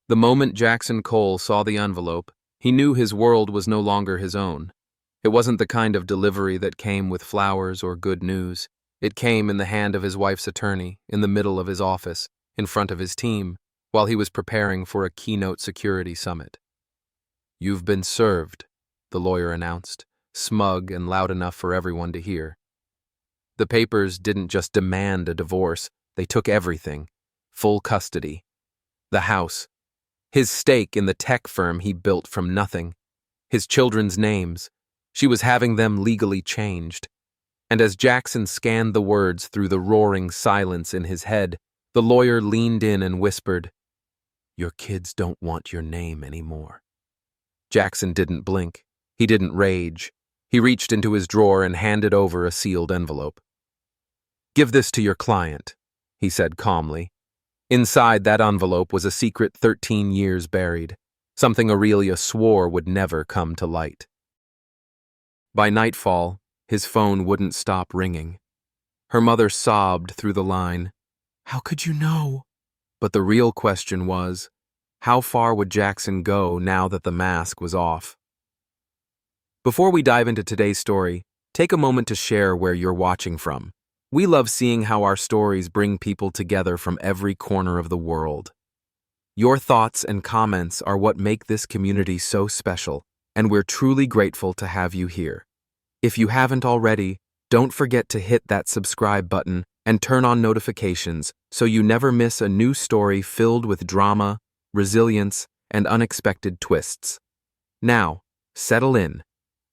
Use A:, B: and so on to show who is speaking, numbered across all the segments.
A: The moment Jackson Cole saw the envelope, he knew his world was no longer his own. It wasn't the kind of delivery that came with flowers or good news. It came in the hand of his wife's attorney, in the middle of his office, in front of his team, while he was preparing for a keynote security summit. "You've been served," the lawyer announced, smug and loud enough for everyone to hear. The papers didn't just demand a divorce, they took everything. Full custody. The house. His stake in the tech firm he built from nothing. His children's names. She was having them legally changed. And as Jackson scanned the words through the roaring silence in his head, the lawyer leaned in and whispered, "Your kids don't want your name anymore." Jackson didn't blink. He didn't rage. He reached into his drawer and handed over a sealed envelope. "Give this to your client," he said calmly. Inside that envelope was a secret 13 years buried, something Aurelia swore would never come to light. By nightfall, his phone wouldn't stop ringing. Her mother sobbed through the line, "How could you know?" But the real question was, how far would Jackson go now that the mask was off? Before we dive into today's story, take a moment to share where you're watching from. We love seeing how our stories bring people together from every corner of the world. Your thoughts and comments are what make this community so special, and we're truly grateful to have you here. If you haven't already, don't forget to hit that subscribe button and turn on notifications so you never miss a new story filled with drama, resilience, and unexpected twists. Now, settle in,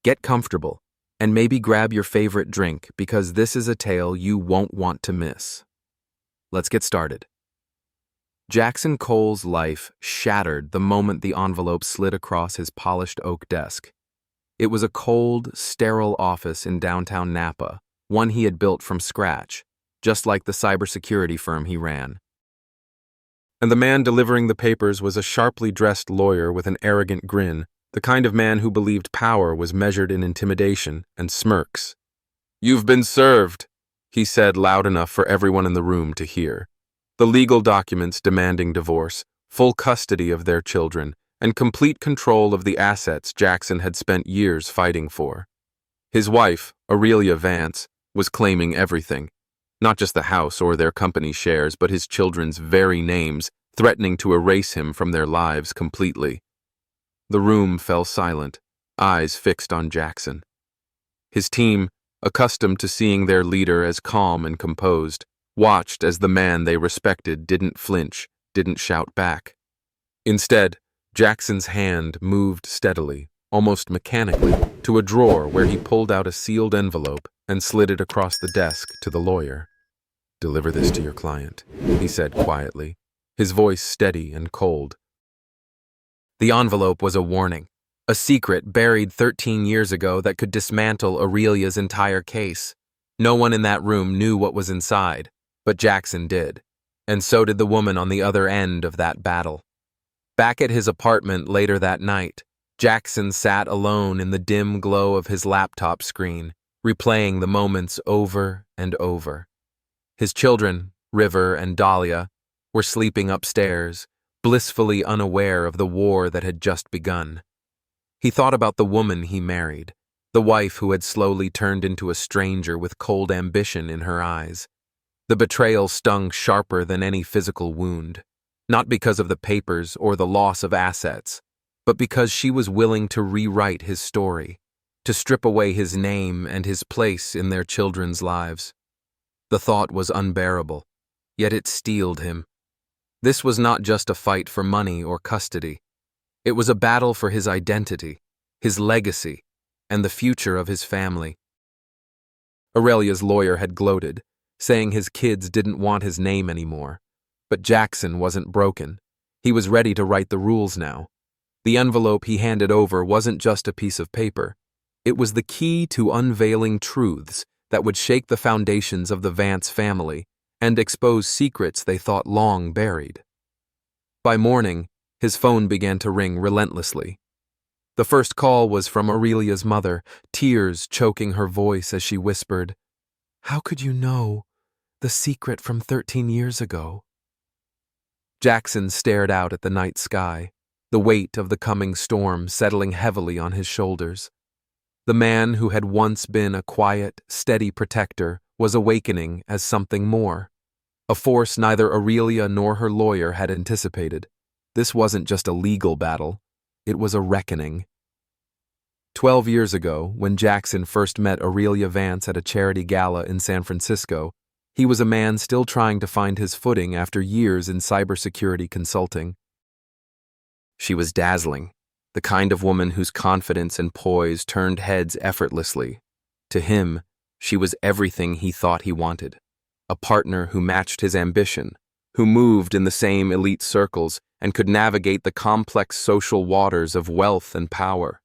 A: get comfortable, and maybe grab your favorite drink because this is a tale you won't want to miss. Let's get started. Jackson Cole's life shattered the moment the envelope slid across his polished oak desk. It was a cold, sterile office in downtown Napa, one he had built from scratch, just like the cybersecurity firm he ran. And the man delivering the papers was a sharply dressed lawyer with an arrogant grin, the kind of man who believed power was measured in intimidation and smirks. "You've been served," he said loud enough for everyone in the room to hear. The legal documents demanding divorce, full custody of their children, and complete control of the assets Jackson had spent years fighting for. His wife, Aurelia Vance, was claiming everything, not just the house or their company shares, but his children's very names, threatening to erase him from their lives completely. The room fell silent, eyes fixed on Jackson. His team, accustomed to seeing their leader as calm and composed, watched as the man they respected didn't flinch, didn't shout back. Instead, Jackson's hand moved steadily, almost mechanically, to a drawer where he pulled out a sealed envelope and slid it across the desk to the lawyer. "Deliver this to your client," he said quietly, his voice steady and cold. The envelope was a warning, a secret buried 13 years ago that could dismantle Aurelia's entire case. No one in that room knew what was inside, but Jackson did, and so did the woman on the other end of that battle. Back at his apartment later that night, Jackson sat alone in the dim glow of his laptop screen, replaying the moments over and over. His children, River and Dahlia, were sleeping upstairs, blissfully unaware of the war that had just begun. He thought about the woman he married, the wife who had slowly turned into a stranger with cold ambition in her eyes. The betrayal stung sharper than any physical wound, not because of the papers or the loss of assets, but because she was willing to rewrite his story, to strip away his name and his place in their children's lives. The thought was unbearable, yet it steeled him. This was not just a fight for money or custody. It was a battle for his identity, his legacy, and the future of his family. Aurelia's lawyer had gloated, saying his kids didn't want his name anymore. But Jackson wasn't broken. He was ready to write the rules now. The envelope he handed over wasn't just a piece of paper. It was the key to unveiling truths that would shake the foundations of the Vance family and expose secrets they thought long buried. By morning, his phone began to ring relentlessly. The first call was from Aurelia's mother, tears choking her voice as she whispered, "How could you know? The secret from 13 years ago." Jackson stared out at the night sky, the weight of the coming storm settling heavily on his shoulders. The man who had once been a quiet, steady protector was awakening as something more, a force neither Aurelia nor her lawyer had anticipated. This wasn't just a legal battle, it was a reckoning. 12 years ago, when Jackson first met Aurelia Vance at a charity gala in San Francisco, he was a man still trying to find his footing after years in cybersecurity consulting. She was dazzling, the kind of woman whose confidence and poise turned heads effortlessly. To him, she was everything he thought he wanted. A partner who matched his ambition, who moved in the same elite circles and could navigate the complex social waters of wealth and power.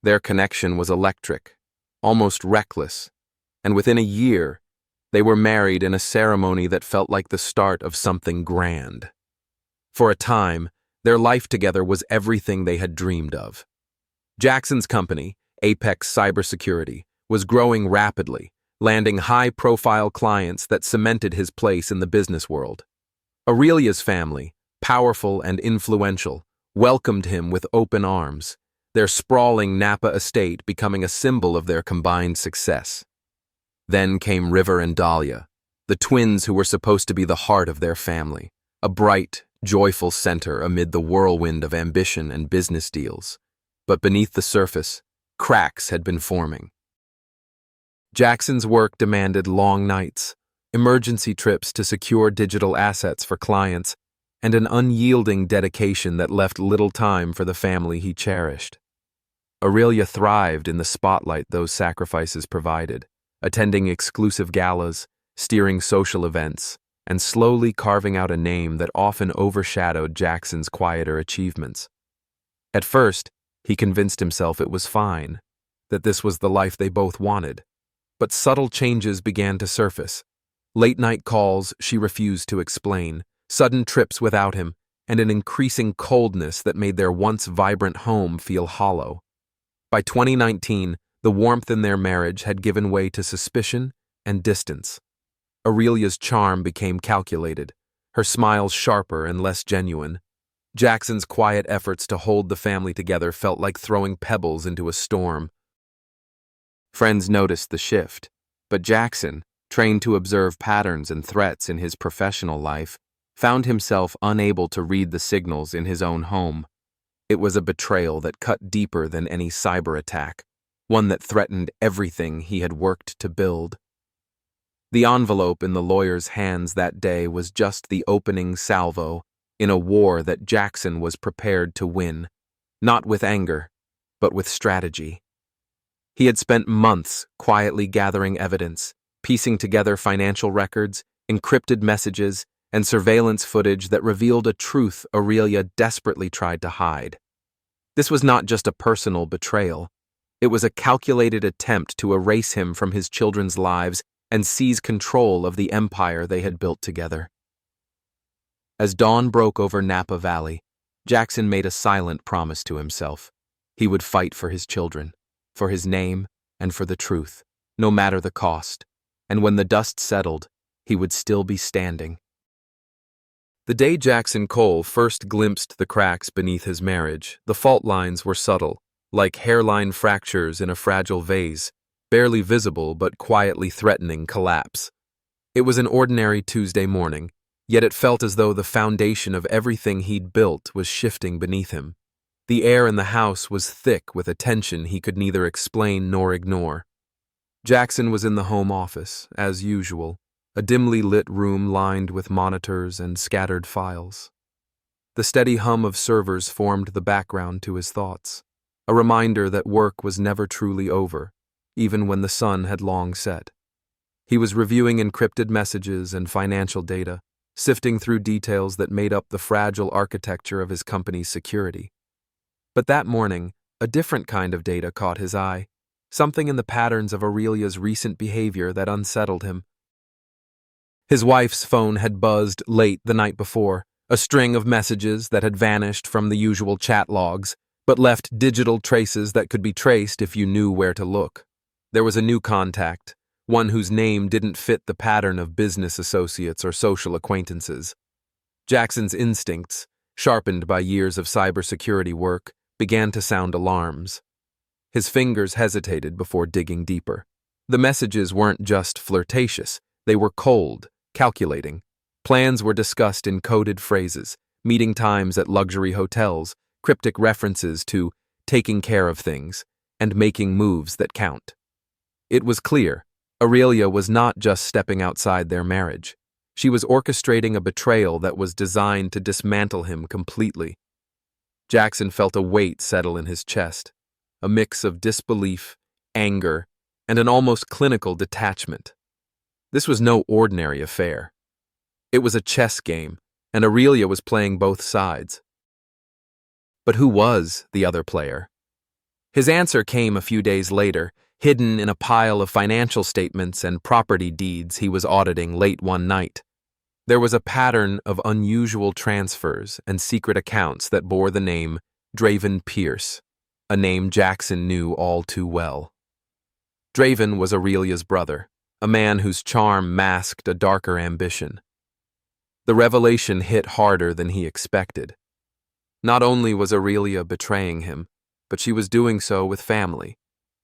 A: Their connection was electric, almost reckless, and within a year, they were married in a ceremony that felt like the start of something grand. For a time, their life together was everything they had dreamed of. Jackson's company, Apex Cybersecurity, was growing rapidly, landing high-profile clients that cemented his place in the business world. Aurelia's family, powerful and influential, welcomed him with open arms, their sprawling Napa estate becoming a symbol of their combined success. Then came River and Dahlia, the twins who were supposed to be the heart of their family, a bright, joyful center amid the whirlwind of ambition and business deals. But beneath the surface, cracks had been forming. Jackson's work demanded long nights, emergency trips to secure digital assets for clients, and an unyielding dedication that left little time for the family he cherished. Aurelia thrived in the spotlight those sacrifices provided, attending exclusive galas, steering social events, and slowly carving out a name that often overshadowed Jackson's quieter achievements. At first, he convinced himself it was fine, that this was the life they both wanted. But subtle changes began to surface. Late-night calls she refused to explain, sudden trips without him, and an increasing coldness that made their once vibrant home feel hollow. By 2019, the warmth in their marriage had given way to suspicion and distance. Aurelia's charm became calculated, her smiles sharper and less genuine. Jackson's quiet efforts to hold the family together felt like throwing pebbles into a storm. Friends noticed the shift, but Jackson, trained to observe patterns and threats in his professional life, found himself unable to read the signals in his own home. It was a betrayal that cut deeper than any cyber attack, one that threatened everything he had worked to build. The envelope in the lawyer's hands that day was just the opening salvo in a war that Jackson was prepared to win, not with anger, but with strategy. He had spent months quietly gathering evidence, piecing together financial records, encrypted messages, and surveillance footage that revealed a truth Aurelia desperately tried to hide. This was not just a personal betrayal. It was a calculated attempt to erase him from his children's lives and seize control of the empire they had built together. As dawn broke over Napa Valley, Jackson made a silent promise to himself. He would fight for his children, for his name, and for the truth, no matter the cost, and when the dust settled, he would still be standing. The day Jackson Cole first glimpsed the cracks beneath his marriage, the fault lines were subtle, like hairline fractures in a fragile vase, barely visible but quietly threatening collapse. It was an ordinary Tuesday morning, yet it felt as though the foundation of everything he'd built was shifting beneath him. The air in the house was thick with a tension he could neither explain nor ignore. Jackson was in the home office, as usual, a dimly lit room lined with monitors and scattered files. The steady hum of servers formed the background to his thoughts, a reminder that work was never truly over, even when the sun had long set. He was reviewing encrypted messages and financial data, sifting through details that made up the fragile architecture of his company's security. But that morning, a different kind of data caught his eye, something in the patterns of Aurelia's recent behavior that unsettled him. His wife's phone had buzzed late the night before, a string of messages that had vanished from the usual chat logs, but left digital traces that could be traced if you knew where to look. There was a new contact, one whose name didn't fit the pattern of business associates or social acquaintances. Jackson's instincts, sharpened by years of cybersecurity work, began to sound alarms. His fingers hesitated before digging deeper. The messages weren't just flirtatious, they were cold, calculating. Plans were discussed in coded phrases, meeting times at luxury hotels, cryptic references to taking care of things, and making moves that count. It was clear, Aurelia was not just stepping outside their marriage. She was orchestrating a betrayal that was designed to dismantle him completely. Jackson felt a weight settle in his chest, a mix of disbelief, anger, and an almost clinical detachment. This was no ordinary affair. It was a chess game, and Aurelia was playing both sides. But who was the other player? His answer came a few days later, hidden in a pile of financial statements and property deeds he was auditing late one night. There was a pattern of unusual transfers and secret accounts that bore the name Draven Pierce, a name Jackson knew all too well. Draven was Aurelia's brother, a man whose charm masked a darker ambition. The revelation hit harder than he expected. Not only was Aurelia betraying him, but she was doing so with family,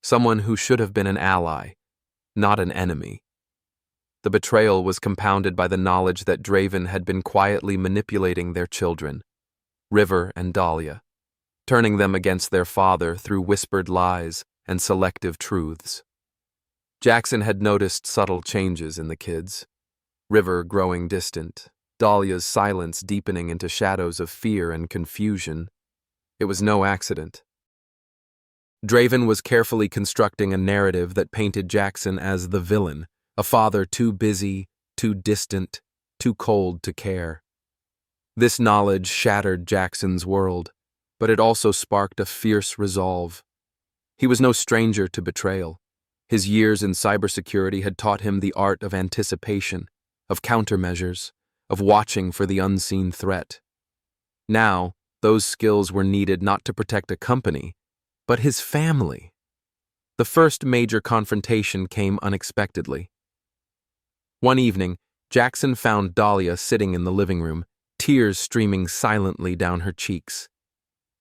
A: someone who should have been an ally, not an enemy. The betrayal was compounded by the knowledge that Draven had been quietly manipulating their children, River and Dahlia, turning them against their father through whispered lies and selective truths. Jackson had noticed subtle changes in the kids, River growing distant, Dahlia's silence deepening into shadows of fear and confusion. It was no accident. Draven was carefully constructing a narrative that painted Jackson as the villain, a father too busy, too distant, too cold to care. This knowledge shattered Jackson's world, but it also sparked a fierce resolve. He was no stranger to betrayal. His years in cybersecurity had taught him the art of anticipation, of countermeasures, of watching for the unseen threat. Now, those skills were needed not to protect a company, but his family. The first major confrontation came unexpectedly. One evening, Jackson found Dahlia sitting in the living room, tears streaming silently down her cheeks.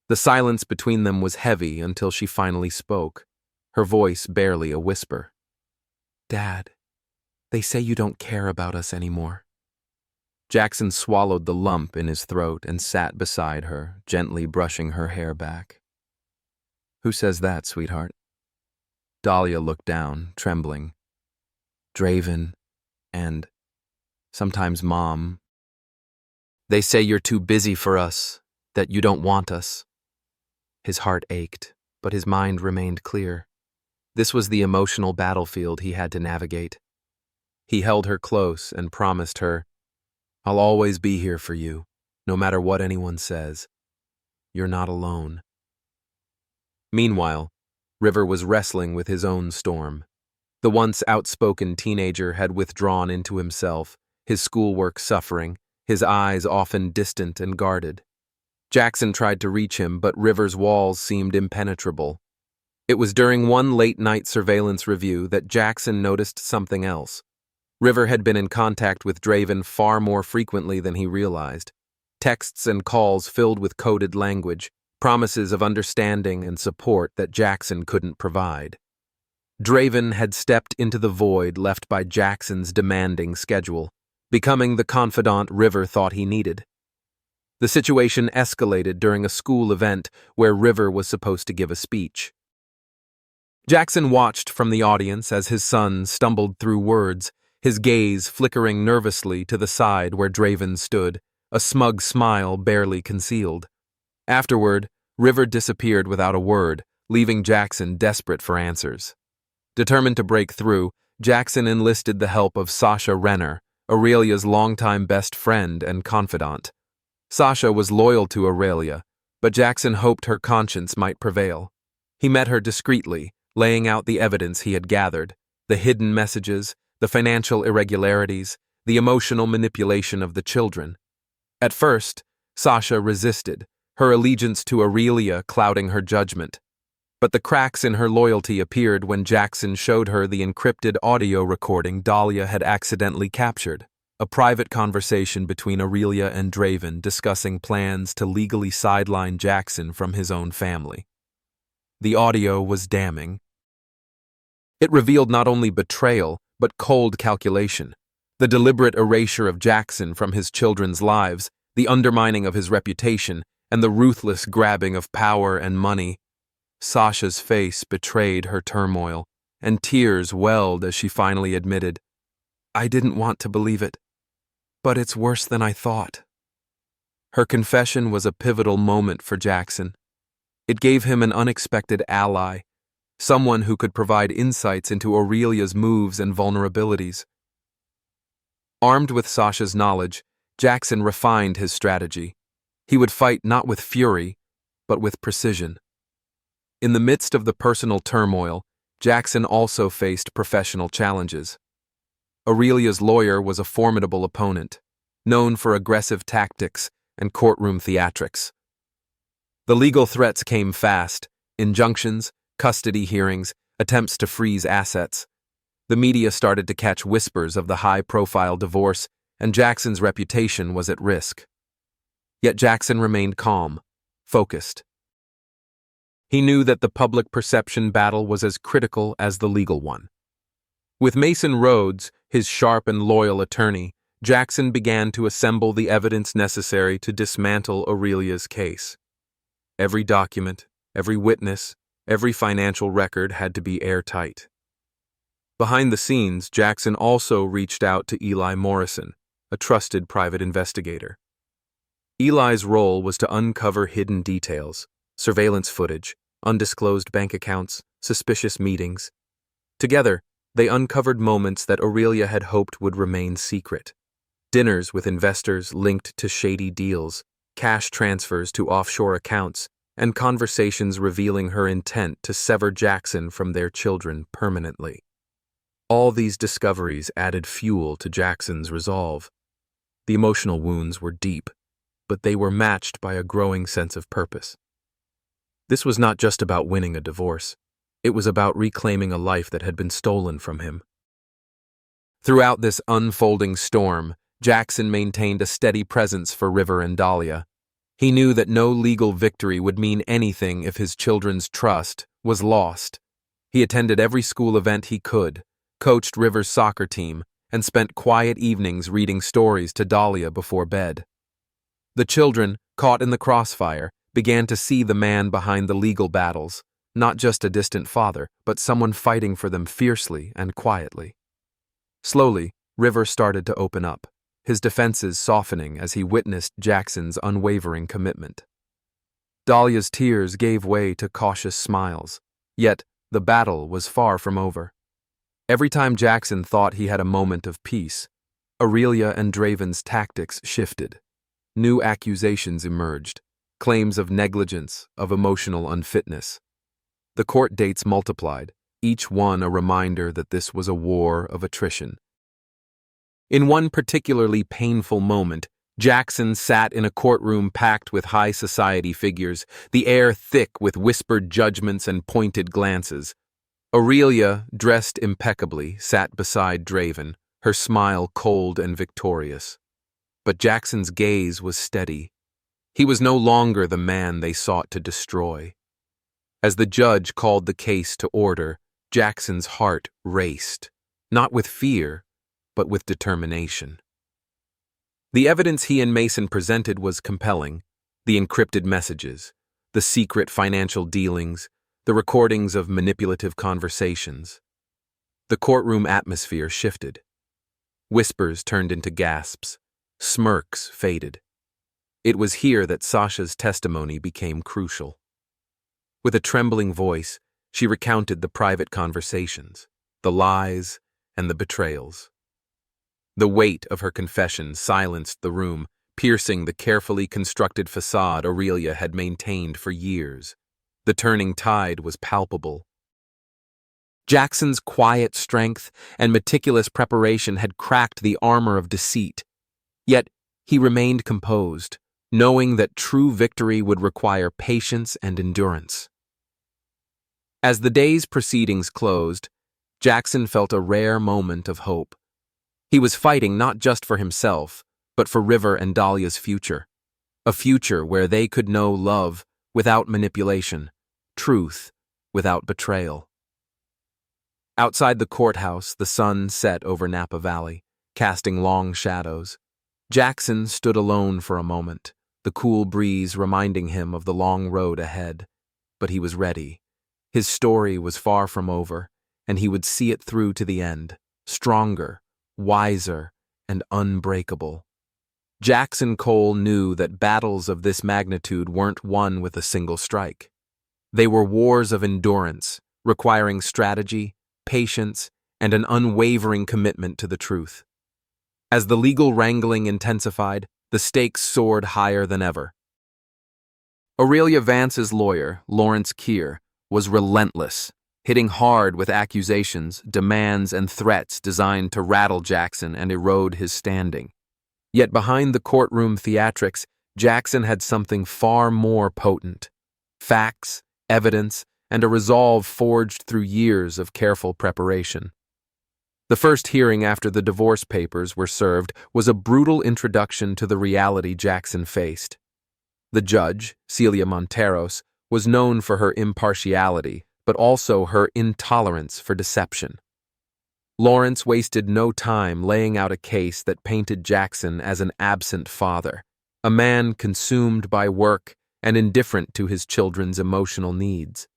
A: The silence between them was heavy until she finally spoke, her voice barely a whisper. "Dad, they say you don't care about us anymore." Jackson swallowed the lump in his throat and sat beside her, gently brushing her hair back. "Who says that, sweetheart?" Dahlia looked down, trembling. "Draven, and sometimes Mom. They say you're too busy for us, that you don't want us." His heart ached, but his mind remained clear. This was the emotional battlefield he had to navigate. He held her close and promised her, "I'll always be here for you, no matter what anyone says. You're not alone." Meanwhile, River was wrestling with his own storm. The once outspoken teenager had withdrawn into himself, his schoolwork suffering, his eyes often distant and guarded. Jackson tried to reach him, but River's walls seemed impenetrable. It was during one late-night surveillance review that Jackson noticed something else. River had been in contact with Draven far more frequently than he realized. Texts and calls filled with coded language, promises of understanding and support that Jackson couldn't provide. Draven had stepped into the void left by Jackson's demanding schedule, becoming the confidant River thought he needed. The situation escalated during a school event where River was supposed to give a speech. Jackson watched from the audience as his son stumbled through words, his gaze flickering nervously to the side where Draven stood, a smug smile barely concealed. Afterward, River disappeared without a word, leaving Jackson desperate for answers. Determined to break through, Jackson enlisted the help of Sasha Renner, Aurelia's longtime best friend and confidant. Sasha was loyal to Aurelia, but Jackson hoped her conscience might prevail. He met her discreetly, laying out the evidence he had gathered, the hidden messages, the financial irregularities, the emotional manipulation of the children. At first, Sasha resisted, her allegiance to Aurelia clouding her judgment. But the cracks in her loyalty appeared when Jackson showed her the encrypted audio recording Dahlia had accidentally captured. A private conversation between Aurelia and Draven discussing plans to legally sideline Jackson from his own family. The audio was damning. It revealed not only betrayal, but cold calculation, the deliberate erasure of Jackson from his children's lives, the undermining of his reputation, and the ruthless grabbing of power and money. Sasha's face betrayed her turmoil, and tears welled as she finally admitted, "I didn't want to believe it, but it's worse than I thought." Her confession was a pivotal moment for Jackson. It gave him an unexpected ally, someone who could provide insights into Aurelia's moves and vulnerabilities. Armed with Sasha's knowledge, Jackson refined his strategy. He would fight not with fury, but with precision. In the midst of the personal turmoil, Jackson also faced professional challenges. Aurelia's lawyer was a formidable opponent, known for aggressive tactics and courtroom theatrics. The legal threats came fast: injunctions, custody hearings, attempts to freeze assets. The media started to catch whispers of the high-profile divorce, and Jackson's reputation was at risk. Yet Jackson remained calm, focused. He knew that the public perception battle was as critical as the legal one. With Mason Rhodes, his sharp and loyal attorney, Jackson began to assemble the evidence necessary to dismantle Aurelia's case. Every document, every witness, every financial record had to be airtight. Behind the scenes, Jackson also reached out to Eli Morrison, a trusted private investigator. Eli's role was to uncover hidden details, surveillance footage, undisclosed bank accounts, suspicious meetings. Together, they uncovered moments that Aurelia had hoped would remain secret. Dinners with investors linked to shady deals, cash transfers to offshore accounts, and conversations revealing her intent to sever Jackson from their children permanently. All these discoveries added fuel to Jackson's resolve. The emotional wounds were deep, but they were matched by a growing sense of purpose. This was not just about winning a divorce. It was about reclaiming a life that had been stolen from him. Throughout this unfolding storm, Jackson maintained a steady presence for River and Dahlia. He knew that no legal victory would mean anything if his children's trust was lost. He attended every school event he could, coached River's soccer team, and spent quiet evenings reading stories to Dahlia before bed. The children, caught in the crossfire, began to see the man behind the legal battles, not just a distant father, but someone fighting for them fiercely and quietly. Slowly, River started to open up, his defenses softening as he witnessed Jackson's unwavering commitment. Dahlia's tears gave way to cautious smiles, yet the battle was far from over. Every time Jackson thought he had a moment of peace, Aurelia and Draven's tactics shifted. New accusations emerged, claims of negligence, of emotional unfitness. The court dates multiplied, each one a reminder that this was a war of attrition. In one particularly painful moment, Jackson sat in a courtroom packed with high society figures, the air thick with whispered judgments and pointed glances. Aurelia, dressed impeccably, sat beside Draven, her smile cold and victorious. But Jackson's gaze was steady. He was no longer the man they sought to destroy. As the judge called the case to order, Jackson's heart raced, not with fear, but with determination. The evidence he and Mason presented was compelling: the encrypted messages, the secret financial dealings, the recordings of manipulative conversations. The courtroom atmosphere shifted. Whispers turned into gasps. Smirks faded. It was here that Sasha's testimony became crucial. With a trembling voice, she recounted the private conversations, the lies, and the betrayals. The weight of her confession silenced the room, piercing the carefully constructed facade Aurelia had maintained for years. The turning tide was palpable. Jackson's quiet strength and meticulous preparation had cracked the armor of deceit. Yet he remained composed, knowing that true victory would require patience and endurance. As the day's proceedings closed, Jackson felt a rare moment of hope. He was fighting not just for himself, but for River and Dahlia's future. A future where they could know love without manipulation, truth without betrayal. Outside the courthouse, the sun set over Napa Valley, casting long shadows. Jackson stood alone for a moment, the cool breeze reminding him of the long road ahead. But he was ready. His story was far from over, and he would see it through to the end, stronger, wiser, and unbreakable. Jackson Cole knew that battles of this magnitude weren't won with a single strike. They were wars of endurance, requiring strategy, patience, and an unwavering commitment to the truth. As the legal wrangling intensified, the stakes soared higher than ever. Aurelia Vance's lawyer, Lawrence Keir, was relentless, hitting hard with accusations, demands, and threats designed to rattle Jackson and erode his standing. Yet behind the courtroom theatrics, Jackson had something far more potent: facts, evidence, and a resolve forged through years of careful preparation. The first hearing after the divorce papers were served was a brutal introduction to the reality Jackson faced. The judge, Celia Monteros, was known for her impartiality, but also her intolerance for deception. Lawrence wasted no time laying out a case that painted Jackson as an absent father, a man consumed by work and indifferent to his children's emotional needs.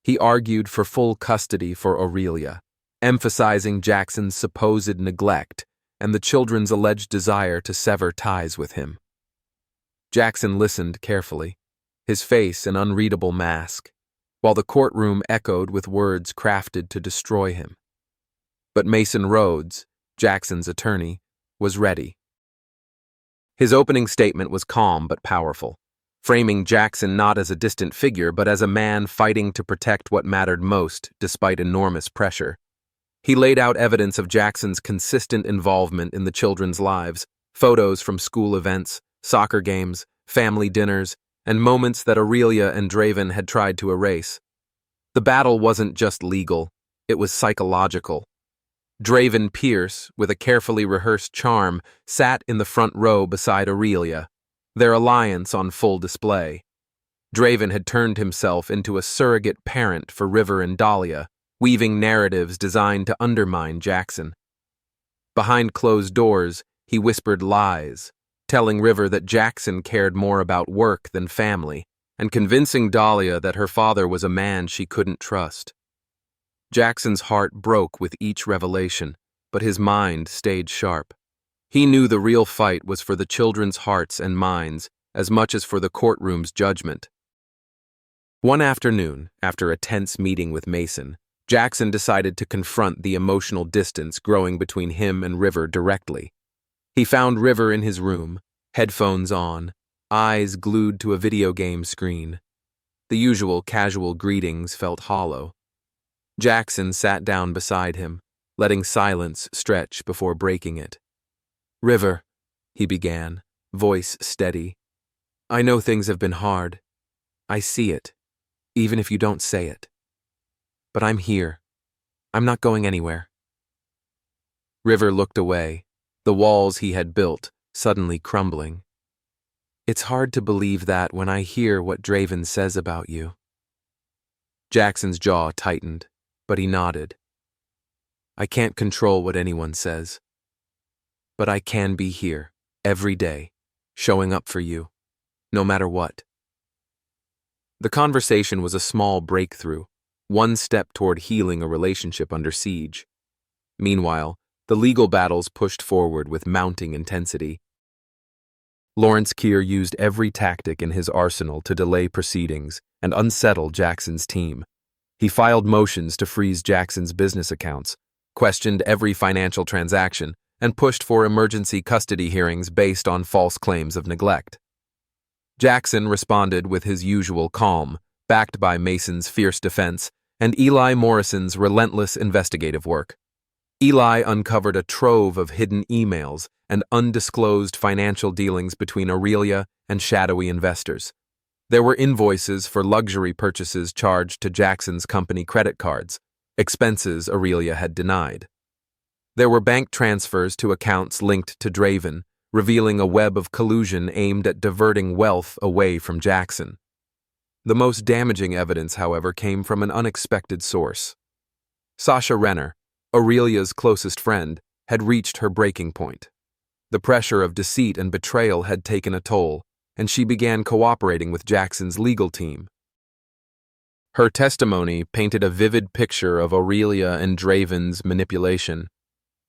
A: He argued for full custody for Aurelia, emphasizing Jackson's supposed neglect and the children's alleged desire to sever ties with him. Jackson listened carefully, his face an unreadable mask, while the courtroom echoed with words crafted to destroy him. But Mason Rhodes, Jackson's attorney, was ready. His opening statement was calm but powerful, framing Jackson not as a distant figure but as a man fighting to protect what mattered most despite enormous pressure. He laid out evidence of Jackson's consistent involvement in the children's lives, photos from school events, soccer games, family dinners, and moments that Aurelia and Draven had tried to erase. The battle wasn't just legal, it was psychological. Draven Pierce, with a carefully rehearsed charm, sat in the front row beside Aurelia, their alliance on full display. Draven had turned himself into a surrogate parent for River and Dahlia, weaving narratives designed to undermine Jackson. Behind closed doors, he whispered lies, telling River that Jackson cared more about work than family, and convincing Dahlia that her father was a man she couldn't trust. Jackson's heart broke with each revelation, but his mind stayed sharp. He knew the real fight was for the children's hearts and minds as much as for the courtroom's judgment. One afternoon, after a tense meeting with Mason, Jackson decided to confront the emotional distance growing between him and River directly. He found River in his room, headphones on, eyes glued to a video game screen. The usual casual greetings felt hollow. Jackson sat down beside him, letting silence stretch before breaking it. "River," he began, voice steady, "I know things have been hard. I see it, even if you don't say it. But I'm here. I'm not going anywhere." River looked away, the walls he had built suddenly crumbling. "It's hard to believe that when I hear what Draven says about you." Jackson's jaw tightened, but he nodded. "I can't control what anyone says. But I can be here, every day, showing up for you, no matter what." The conversation was a small breakthrough, one step toward healing a relationship under siege. Meanwhile, the legal battles pushed forward with mounting intensity. Lawrence Keir used every tactic in his arsenal to delay proceedings and unsettle Jackson's team. He filed motions to freeze Jackson's business accounts, questioned every financial transaction, and pushed for emergency custody hearings based on false claims of neglect. Jackson responded with his usual calm, backed by Mason's fierce defense and Eli Morrison's relentless investigative work. Eli uncovered a trove of hidden emails and undisclosed financial dealings between Aurelia and shadowy investors. There were invoices for luxury purchases charged to Jackson's company credit cards, expenses Aurelia had denied. There were bank transfers to accounts linked to Draven, revealing a web of collusion aimed at diverting wealth away from Jackson. The most damaging evidence, however, came from an unexpected source. Sasha Renner, Aurelia's closest friend, had reached her breaking point. The pressure of deceit and betrayal had taken a toll, and she began cooperating with Jackson's legal team. Her testimony painted a vivid picture of Aurelia and Draven's manipulation,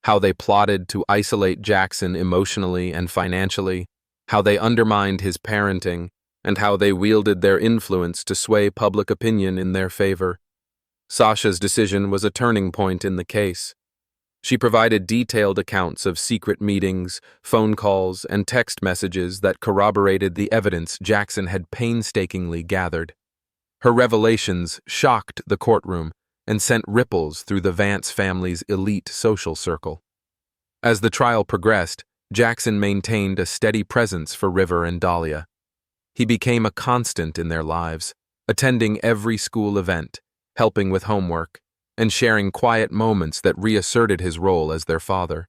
A: how they plotted to isolate Jackson emotionally and financially, how they undermined his parenting, and how they wielded their influence to sway public opinion in their favor. Sasha's decision was a turning point in the case. She provided detailed accounts of secret meetings, phone calls, and text messages that corroborated the evidence Jackson had painstakingly gathered. Her revelations shocked the courtroom and sent ripples through the Vance family's elite social circle. As the trial progressed, Jackson maintained a steady presence for River and Dahlia. He became a constant in their lives, attending every school event, helping with homework, and sharing quiet moments that reasserted his role as their father.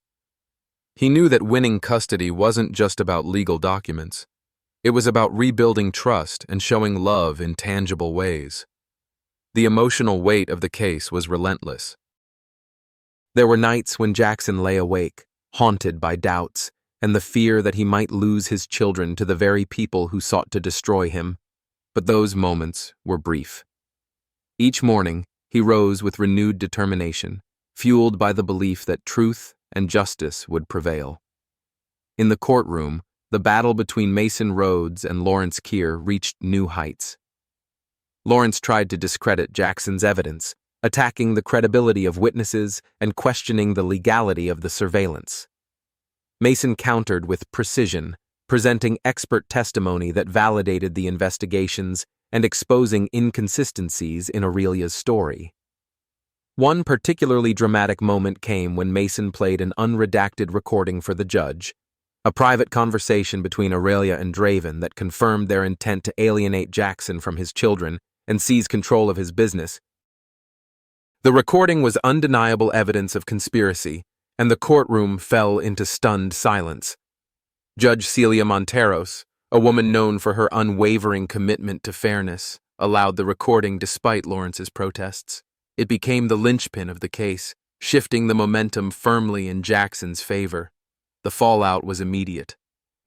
A: He knew that winning custody wasn't just about legal documents. It was about rebuilding trust and showing love in tangible ways. The emotional weight of the case was relentless. There were nights when Jackson lay awake, haunted by doubts and the fear that he might lose his children to the very people who sought to destroy him. But those moments were brief. Each morning, he rose with renewed determination, fueled by the belief that truth and justice would prevail. In the courtroom, the battle between Mason Rhodes and Lawrence Keir reached new heights. Lawrence tried to discredit Jackson's evidence, attacking the credibility of witnesses and questioning the legality of the surveillance. Mason countered with precision, presenting expert testimony that validated the investigations and exposing inconsistencies in Aurelia's story. One particularly dramatic moment came when Mason played an unredacted recording for the judge, a private conversation between Aurelia and Draven that confirmed their intent to alienate Jackson from his children and seize control of his business. The recording was undeniable evidence of conspiracy, and the courtroom fell into stunned silence. Judge Celia Monteros, a woman known for her unwavering commitment to fairness, allowed the recording despite Lawrence's protests. It became the linchpin of the case, shifting the momentum firmly in Jackson's favor. The fallout was immediate.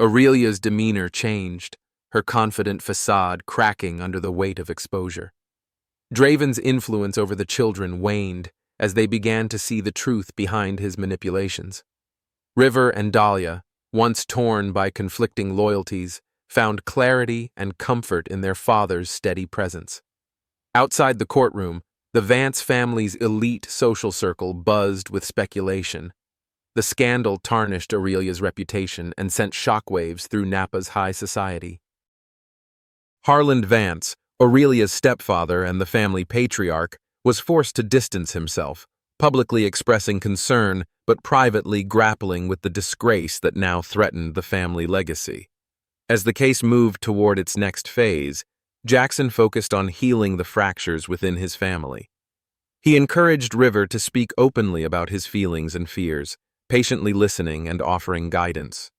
A: Aurelia's demeanor changed, her confident facade cracking under the weight of exposure. Draven's influence over the children waned as they began to see the truth behind his manipulations. River and Dahlia, once torn by conflicting loyalties, found clarity and comfort in their father's steady presence. Outside the courtroom, the Vance family's elite social circle buzzed with speculation. The scandal tarnished Aurelia's reputation and sent shockwaves through Napa's high society. Harland Vance, Aurelia's stepfather and the family patriarch, was forced to distance himself, publicly expressing concern but privately grappling with the disgrace that now threatened the family legacy. As the case moved toward its next phase, Jackson focused on healing the fractures within his family. He encouraged River to speak openly about his feelings and fears, patiently listening and offering guidance.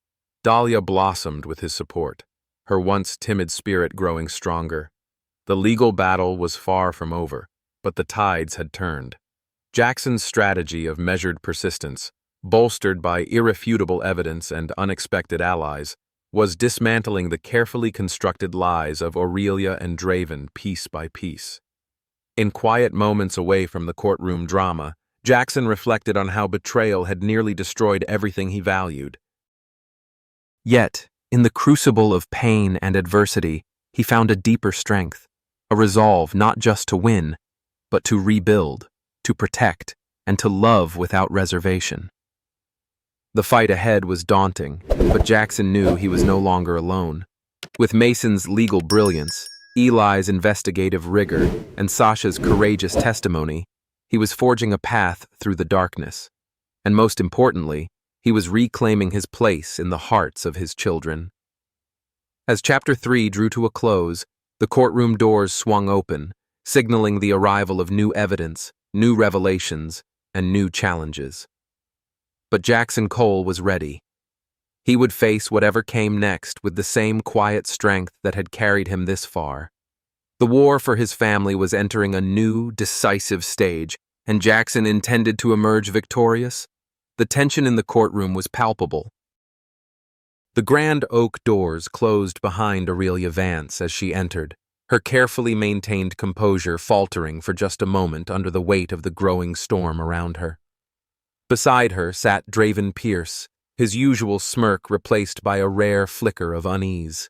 A: Dahlia blossomed with his support, her once timid spirit growing stronger. The legal battle was far from over, but the tides had turned. Jackson's strategy of measured persistence, bolstered by irrefutable evidence and unexpected allies, was dismantling the carefully constructed lies of Aurelia and Draven piece by piece. In quiet moments away from the courtroom drama, Jackson reflected on how betrayal had nearly destroyed everything he valued. Yet, in the crucible of pain and adversity, he found a deeper strength, a resolve not just to win, but to rebuild, to protect, and to love without reservation. The fight ahead was daunting, but Jackson knew he was no longer alone. With Mason's legal brilliance, Eli's investigative rigor, and Sasha's courageous testimony, he was forging a path through the darkness. And most importantly, he was reclaiming his place in the hearts of his children. As Chapter 3 drew to a close, the courtroom doors swung open, signaling the arrival of new evidence, new revelations, and new challenges. but Jackson Cole was ready. He would face whatever came next with the same quiet strength that had carried him this far. The war for his family was entering a new, decisive stage, and Jackson intended to emerge victorious. The tension in the courtroom was palpable. The grand oak doors closed behind Aurelia Vance as she entered, her carefully maintained composure faltering for just a moment under the weight of the growing storm around her. Beside her sat Draven Pierce, his usual smirk replaced by a rare flicker of unease.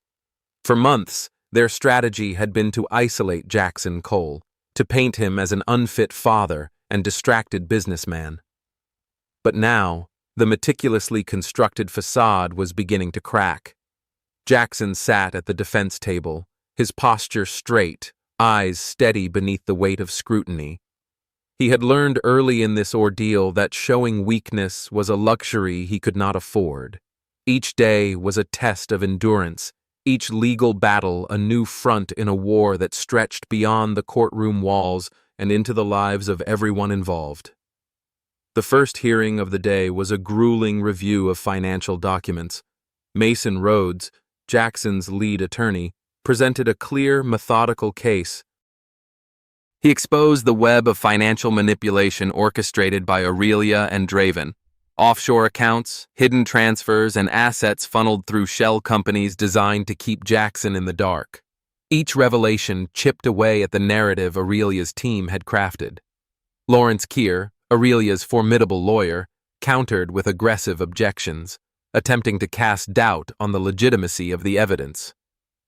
A: For months, their strategy had been to isolate Jackson Cole, to paint him as an unfit father and distracted businessman. But now, the meticulously constructed facade was beginning to crack. Jackson sat at the defense table, his posture straight, eyes steady beneath the weight of scrutiny. He had learned early in this ordeal that showing weakness was a luxury he could not afford. Each day was a test of endurance, each legal battle a new front in a war that stretched beyond the courtroom walls and into the lives of everyone involved. The first hearing of the day was a grueling review of financial documents. Mason Rhodes, Jackson's lead attorney, presented a clear, methodical case. He exposed the web of financial manipulation orchestrated by Aurelia and Draven. Offshore accounts, hidden transfers, and assets funneled through shell companies designed to keep Jackson in the dark. Each revelation chipped away at the narrative Aurelia's team had crafted. Lawrence Keir, Aurelia's formidable lawyer, countered with aggressive objections, attempting to cast doubt on the legitimacy of the evidence.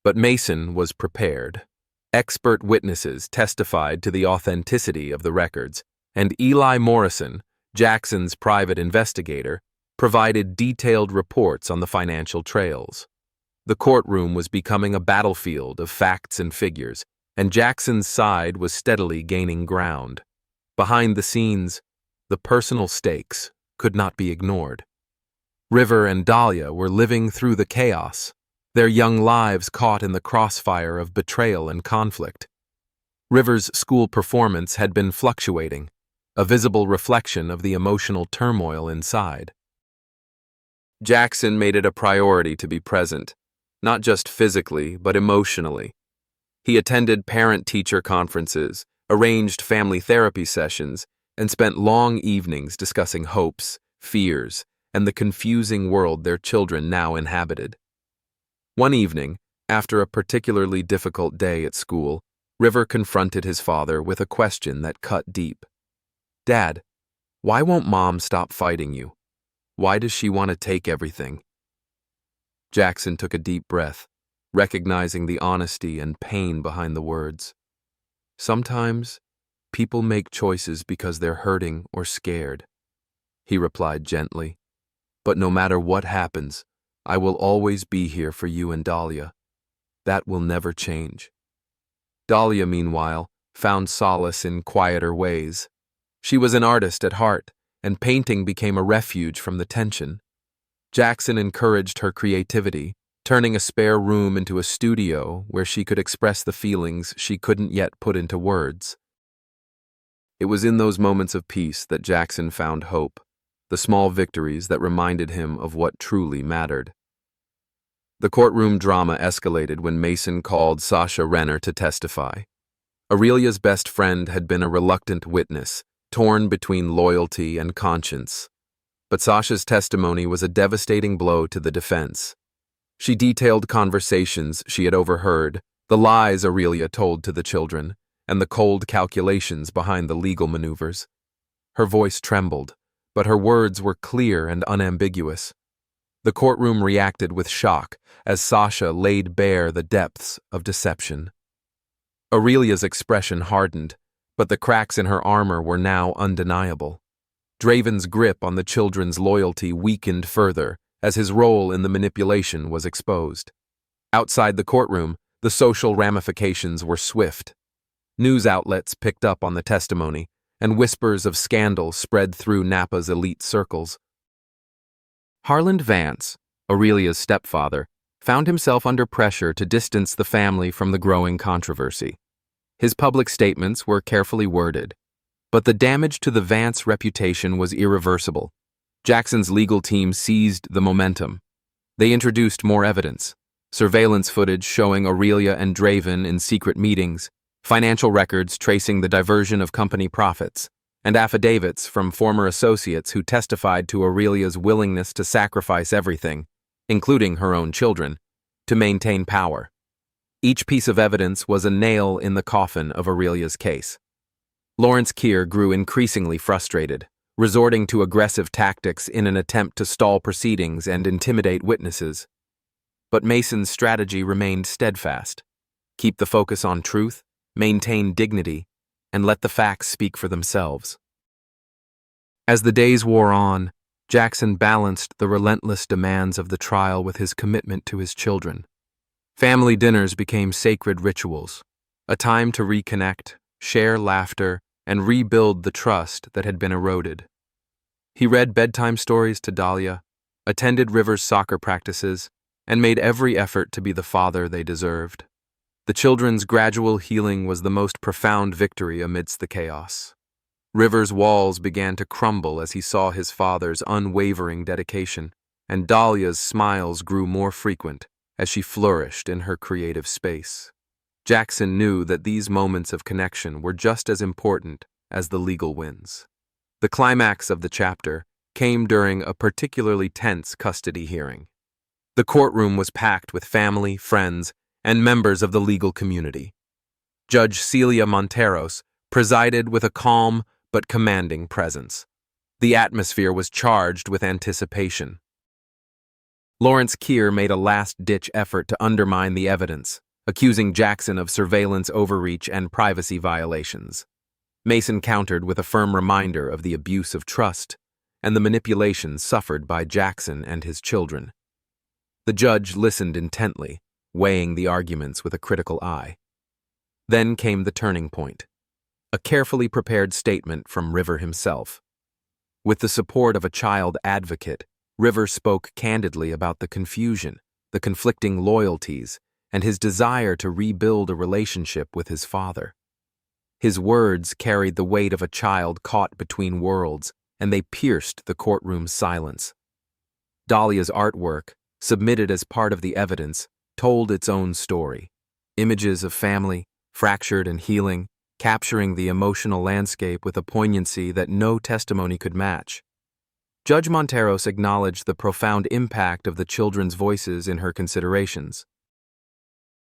A: But Mason was prepared. Expert witnesses testified to the authenticity of the records, and Eli Morrison, Jackson's private investigator, provided detailed reports on the financial trails. The courtroom was becoming a battlefield of facts and figures, and Jackson's side was steadily gaining ground. Behind the scenes, the personal stakes could not be ignored. River and Dahlia were living through the chaos, their young lives caught in the crossfire of betrayal and conflict. River's school performance had been fluctuating, a visible reflection of the emotional turmoil inside. Jackson made it a priority to be present, not just physically, but emotionally. He attended parent-teacher conferences, arranged family therapy sessions, and spent long evenings discussing hopes, fears, and the confusing world their children now inhabited. One evening, after a particularly difficult day at school, River confronted his father with a question that cut deep. "Dad, why won't Mom stop fighting you? Why does she want to take everything?" Jackson took a deep breath, recognizing the honesty and pain behind the words. "Sometimes, people make choices because they're hurting or scared," he replied gently. "But no matter what happens, I will always be here for you and Dahlia. That will never change." Dahlia, meanwhile, found solace in quieter ways. She was an artist at heart, and painting became a refuge from the tension. Jackson encouraged her creativity, turning a spare room into a studio where she could express the feelings she couldn't yet put into words. It was in those moments of peace that Jackson found hope, the small victories that reminded him of what truly mattered. The courtroom drama escalated when Mason called Sasha Renner to testify. Aurelia's best friend had been a reluctant witness, torn between loyalty and conscience. But Sasha's testimony was a devastating blow to the defense. She detailed conversations she had overheard, the lies Aurelia told to the children, and the cold calculations behind the legal maneuvers. Her voice trembled, but her words were clear and unambiguous. The courtroom reacted with shock as Sasha laid bare the depths of deception. Aurelia's expression hardened, but the cracks in her armor were now undeniable. Draven's grip on the children's loyalty weakened further as his role in the manipulation was exposed. Outside the courtroom, the social ramifications were swift. News outlets picked up on the testimony, and whispers of scandal spread through Napa's elite circles. Harland Vance, Aurelia's stepfather, found himself under pressure to distance the family from the growing controversy. His public statements were carefully worded, but the damage to the Vance reputation was irreversible. Jackson's legal team seized the momentum. They introduced more evidence: surveillance footage showing Aurelia and Draven in secret meetings, financial records tracing the diversion of company profits, and affidavits from former associates who testified to Aurelia's willingness to sacrifice everything, including her own children, to maintain power. Each piece of evidence was a nail in the coffin of Aurelia's case. Lawrence Keir grew increasingly frustrated, resorting to aggressive tactics in an attempt to stall proceedings and intimidate witnesses. But Mason's strategy remained steadfast: keep the focus on truth, maintain dignity, and let the facts speak for themselves. As the days wore on, Jackson balanced the relentless demands of the trial with his commitment to his children. Family dinners became sacred rituals, a time to reconnect, share laughter, and rebuild the trust that had been eroded. He read bedtime stories to Dahlia, attended River's soccer practices, and made every effort to be the father they deserved. The children's gradual healing was the most profound victory amidst the chaos. River's walls began to crumble as he saw his father's unwavering dedication, and Dahlia's smiles grew more frequent as she flourished in her creative space. Jackson knew that these moments of connection were just as important as the legal wins. The climax of the chapter came during a particularly tense custody hearing. The courtroom was packed with family, friends, and members of the legal community. Judge Celia Monteros presided with a calm but commanding presence. The atmosphere was charged with anticipation. Lawrence Keir made a last-ditch effort to undermine the evidence, accusing Jackson of surveillance overreach and privacy violations. Mason countered with a firm reminder of the abuse of trust and the manipulation suffered by Jackson and his children. The judge listened intently, weighing the arguments with a critical eye. Then came the turning point: a carefully prepared statement from River himself. With the support of a child advocate, River spoke candidly about the confusion, the conflicting loyalties, and his desire to rebuild a relationship with his father. His words carried the weight of a child caught between worlds, and they pierced the courtroom's silence. Dahlia's artwork, submitted as part of the evidence, told its own story. Images of family, fractured and healing, capturing the emotional landscape with a poignancy that no testimony could match. Judge Monteros acknowledged the profound impact of the children's voices in her considerations.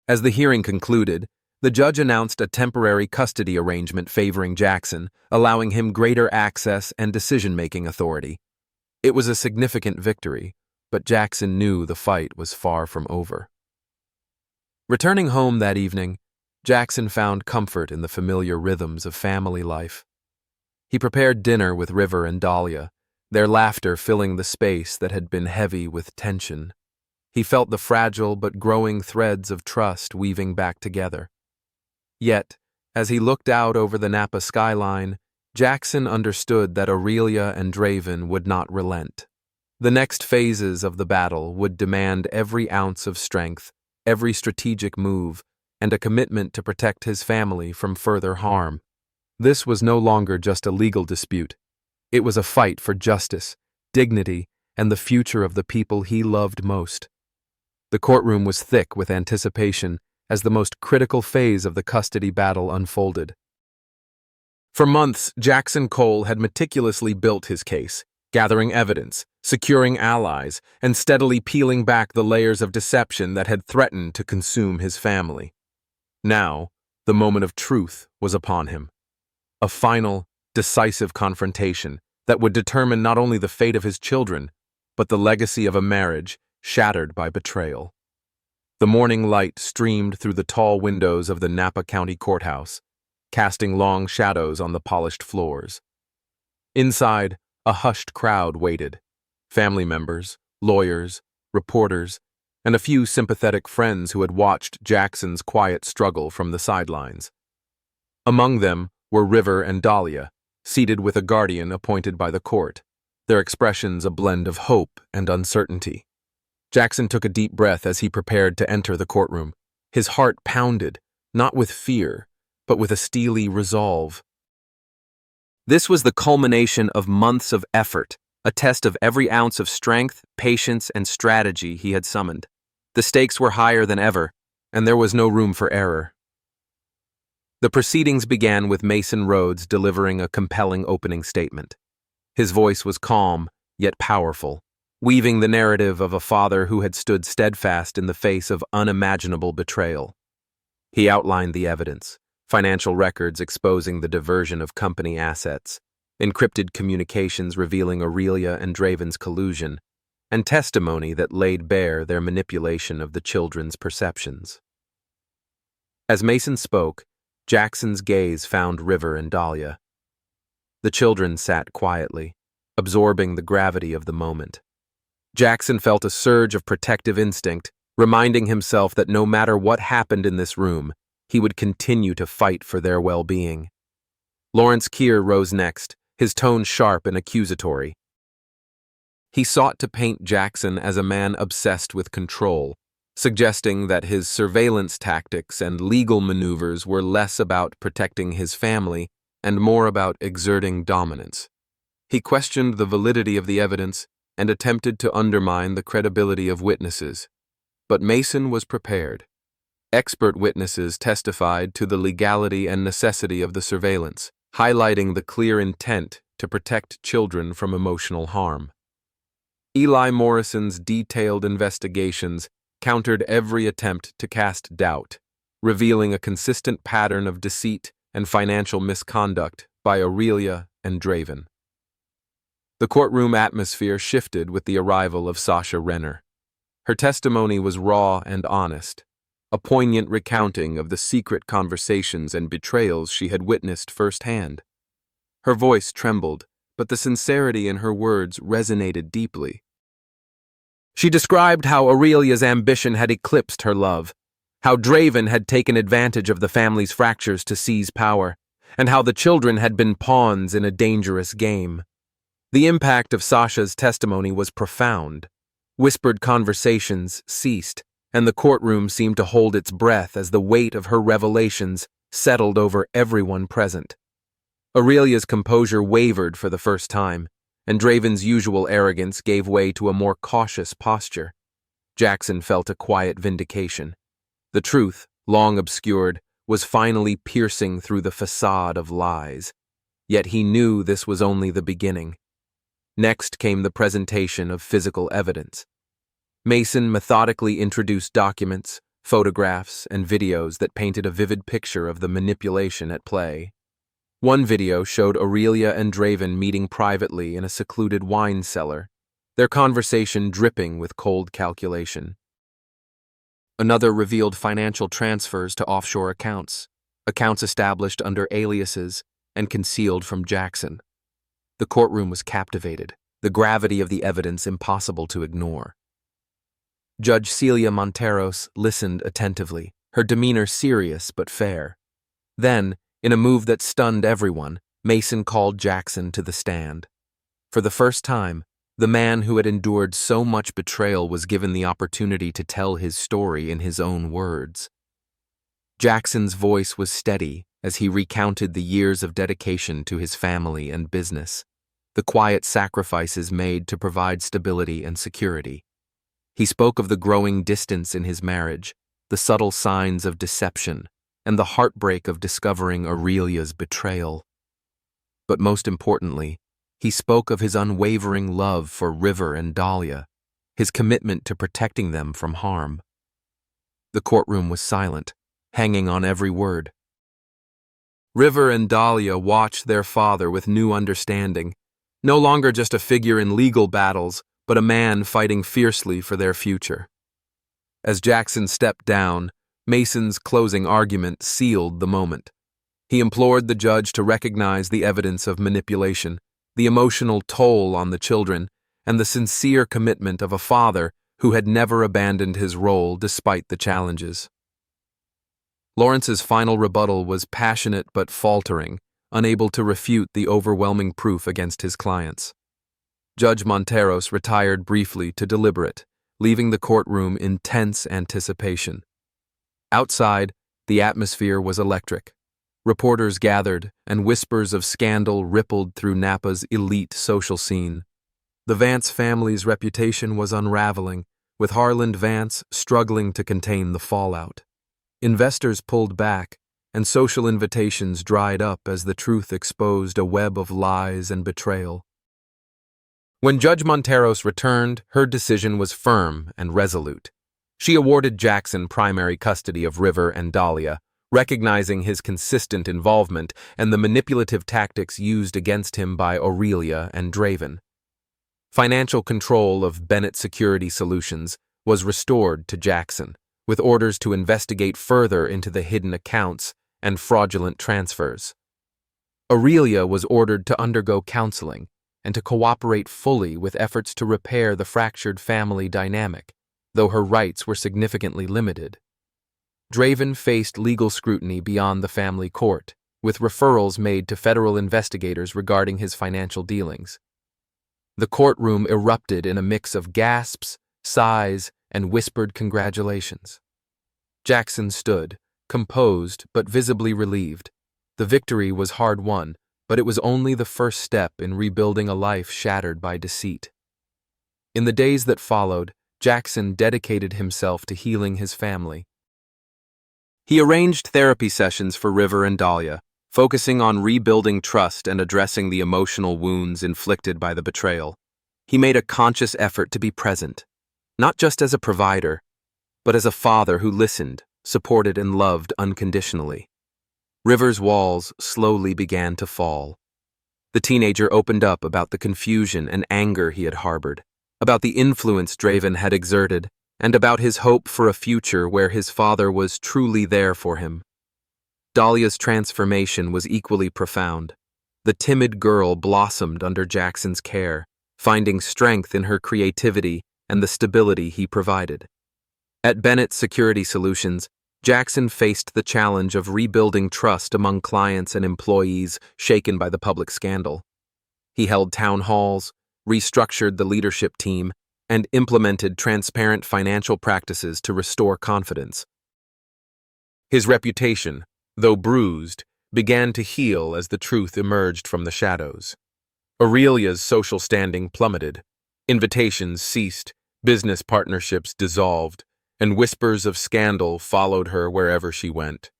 A: As the hearing concluded, the judge announced a temporary custody arrangement favoring Jackson, allowing him greater access and decision-making authority. It was a significant victory, but Jackson knew the fight was far from over. Returning home that evening, Jackson found comfort in the familiar rhythms of family life. He prepared dinner with River and Dahlia, their laughter filling the space that had been heavy with tension. He felt the fragile but growing threads of trust weaving back together. Yet, as he looked out over the Napa skyline, Jackson understood that Aurelia and Draven would not relent. The next phases of the battle would demand every ounce of strength, every strategic move, and a commitment to protect his family from further harm. This was no longer just a legal dispute. It was a fight for justice, dignity, and the future of the people he loved most. The courtroom was thick with anticipation as the most critical phase of the custody battle unfolded. For months, Jackson Cole had meticulously built his case, gathering evidence, securing allies, and steadily peeling back the layers of deception that had threatened to consume his family. Now, the moment of truth was upon him. A final, decisive confrontation that would determine not only the fate of his children, but the legacy of a marriage shattered by betrayal. The morning light streamed through the tall windows of the Napa County Courthouse, casting long shadows on the polished floors. Inside, a hushed crowd waited: family members, lawyers, reporters, and a few sympathetic friends who had watched Jackson's quiet struggle from the sidelines. Among them were River and Dahlia, seated with a guardian appointed by the court, their expressions a blend of hope and uncertainty. Jackson took a deep breath as he prepared to enter the courtroom. His heart pounded, not with fear, but with a steely resolve. This was the culmination of months of effort, a test of every ounce of strength, patience, and strategy he had summoned. The stakes were higher than ever, and there was no room for error. The proceedings began with Mason Rhodes delivering a compelling opening statement. His voice was calm, yet powerful, weaving the narrative of a father who had stood steadfast in the face of unimaginable betrayal. He outlined the evidence: financial records exposing the diversion of company assets, encrypted communications revealing Aurelia and Draven's collusion, and testimony that laid bare their manipulation of the children's perceptions. As Mason spoke, Jackson's gaze found River and Dahlia. The children sat quietly, absorbing the gravity of the moment. Jackson felt a surge of protective instinct, reminding himself that no matter what happened in this room, he would continue to fight for their well-being. Lawrence Keir rose next, his tone sharp and accusatory. He sought to paint Jackson as a man obsessed with control, suggesting that his surveillance tactics and legal maneuvers were less about protecting his family and more about exerting dominance. He questioned the validity of the evidence and attempted to undermine the credibility of witnesses. But Mason was prepared. Expert witnesses testified to the legality and necessity of the surveillance, highlighting the clear intent to protect children from emotional harm. Eli Morrison's detailed investigations countered every attempt to cast doubt, revealing a consistent pattern of deceit and financial misconduct by Aurelia and Draven. The courtroom atmosphere shifted with the arrival of Sasha Renner. Her testimony was raw and honest, a poignant recounting of the secret conversations and betrayals she had witnessed firsthand. Her voice trembled, but the sincerity in her words resonated deeply. She described how Aurelia's ambition had eclipsed her love, how Draven had taken advantage of the family's fractures to seize power, and how the children had been pawns in a dangerous game. The impact of Sasha's testimony was profound. Whispered conversations ceased, and the courtroom seemed to hold its breath as the weight of her revelations settled over everyone present. Aurelia's composure wavered for the first time, and Draven's usual arrogance gave way to a more cautious posture. Jackson felt a quiet vindication. The truth, long obscured, was finally piercing through the facade of lies. Yet he knew this was only the beginning. Next came the presentation of physical evidence. Mason methodically introduced documents, photographs, and videos that painted a vivid picture of the manipulation at play. One video showed Aurelia and Draven meeting privately in a secluded wine cellar, their conversation dripping with cold calculation. Another revealed financial transfers to offshore accounts established under aliases and concealed from Jackson. The courtroom was captivated, the gravity of the evidence impossible to ignore. Judge Celia Monteros listened attentively, her demeanor serious but fair. Then, in a move that stunned everyone, Mason called Jackson to the stand. For the first time, the man who had endured so much betrayal was given the opportunity to tell his story in his own words. Jackson's voice was steady as he recounted the years of dedication to his family and business, the quiet sacrifices made to provide stability and security. He spoke of the growing distance in his marriage, the subtle signs of deception, and the heartbreak of discovering Aurelia's betrayal. But most importantly, he spoke of his unwavering love for River and Dahlia, his commitment to protecting them from harm. The courtroom was silent, hanging on every word. River and Dahlia watched their father with new understanding, no longer just a figure in legal battles, but a man fighting fiercely for their future. As Jackson stepped down, Mason's closing argument sealed the moment. He implored the judge to recognize the evidence of manipulation, the emotional toll on the children, and the sincere commitment of a father who had never abandoned his role despite the challenges. Lawrence's final rebuttal was passionate but faltering, unable to refute the overwhelming proof against his clients. Judge Monteros retired briefly to deliberate, leaving the courtroom in tense anticipation. Outside, the atmosphere was electric. Reporters gathered, and whispers of scandal rippled through Napa's elite social scene. The Vance family's reputation was unraveling, with Harland Vance struggling to contain the fallout. Investors pulled back, and social invitations dried up as the truth exposed a web of lies and betrayal. When Judge Monteros returned, her decision was firm and resolute. She awarded Jackson primary custody of River and Dahlia, recognizing his consistent involvement and the manipulative tactics used against him by Aurelia and Draven. Financial control of Bennett Security Solutions was restored to Jackson, with orders to investigate further into the hidden accounts and fraudulent transfers. Aurelia was ordered to undergo counseling and to cooperate fully with efforts to repair the fractured family dynamic, though her rights were significantly limited. Draven faced legal scrutiny beyond the family court, with referrals made to federal investigators regarding his financial dealings. The courtroom erupted in a mix of gasps, sighs, and whispered congratulations. Jackson stood, composed but visibly relieved. The victory was hard won, but it was only the first step in rebuilding a life shattered by deceit. In the days that followed, Jackson dedicated himself to healing his family. He arranged therapy sessions for River and Dahlia, focusing on rebuilding trust and addressing the emotional wounds inflicted by the betrayal. He made a conscious effort to be present, not just as a provider, but as a father who listened, supported, and loved unconditionally. River's walls slowly began to fall. The teenager opened up about the confusion and anger he had harbored, about the influence Draven had exerted, and about his hope for a future where his father was truly there for him. Dahlia's transformation was equally profound. The timid girl blossomed under Jackson's care, finding strength in her creativity and the stability he provided. At Bennett Security Solutions, Jackson faced the challenge of rebuilding trust among clients and employees shaken by the public scandal. He held town halls, restructured the leadership team, and implemented transparent financial practices to restore confidence. His reputation, though bruised, began to heal as the truth emerged from the shadows. Aurelia's social standing plummeted. Invitations ceased, business partnerships dissolved, and whispers of scandal followed her wherever she went.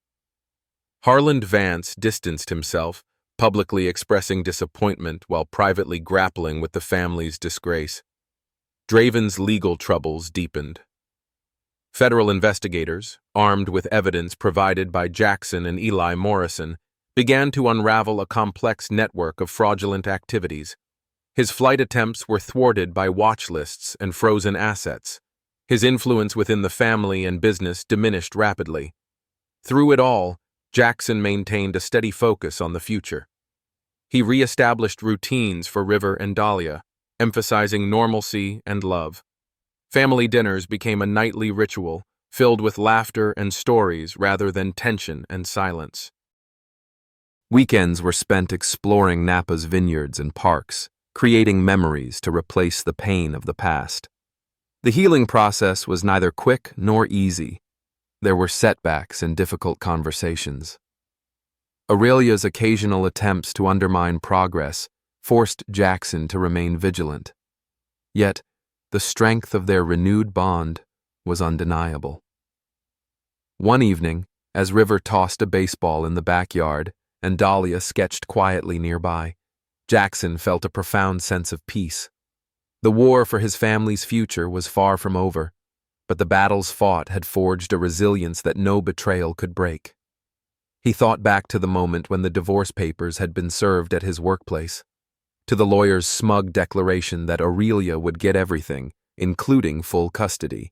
A: Harland Vance distanced himself, publicly expressing disappointment while privately grappling with the family's disgrace. Draven's legal troubles deepened. Federal investigators, armed with evidence provided by Jackson and Eli Morrison, began to unravel a complex network of fraudulent activities. His flight attempts were thwarted by watch lists and frozen assets. His influence within the family and business diminished rapidly. Through it all, Jackson maintained a steady focus on the future. He re-established routines for River and Dahlia, emphasizing normalcy and love. Family dinners became a nightly ritual, filled with laughter and stories rather than tension and silence. Weekends were spent exploring Napa's vineyards and parks, creating memories to replace the pain of the past. The healing process was neither quick nor easy. There were setbacks and difficult conversations. Aurelia's occasional attempts to undermine progress forced Jackson to remain vigilant. Yet, the strength of their renewed bond was undeniable. One evening, as River tossed a baseball in the backyard and Dahlia sketched quietly nearby, Jackson felt a profound sense of peace. The war for his family's future was far from over, but the battles fought had forged a resilience that no betrayal could break. He thought back to the moment when the divorce papers had been served at his workplace, to the lawyer's smug declaration that Aurelia would get everything, including full custody.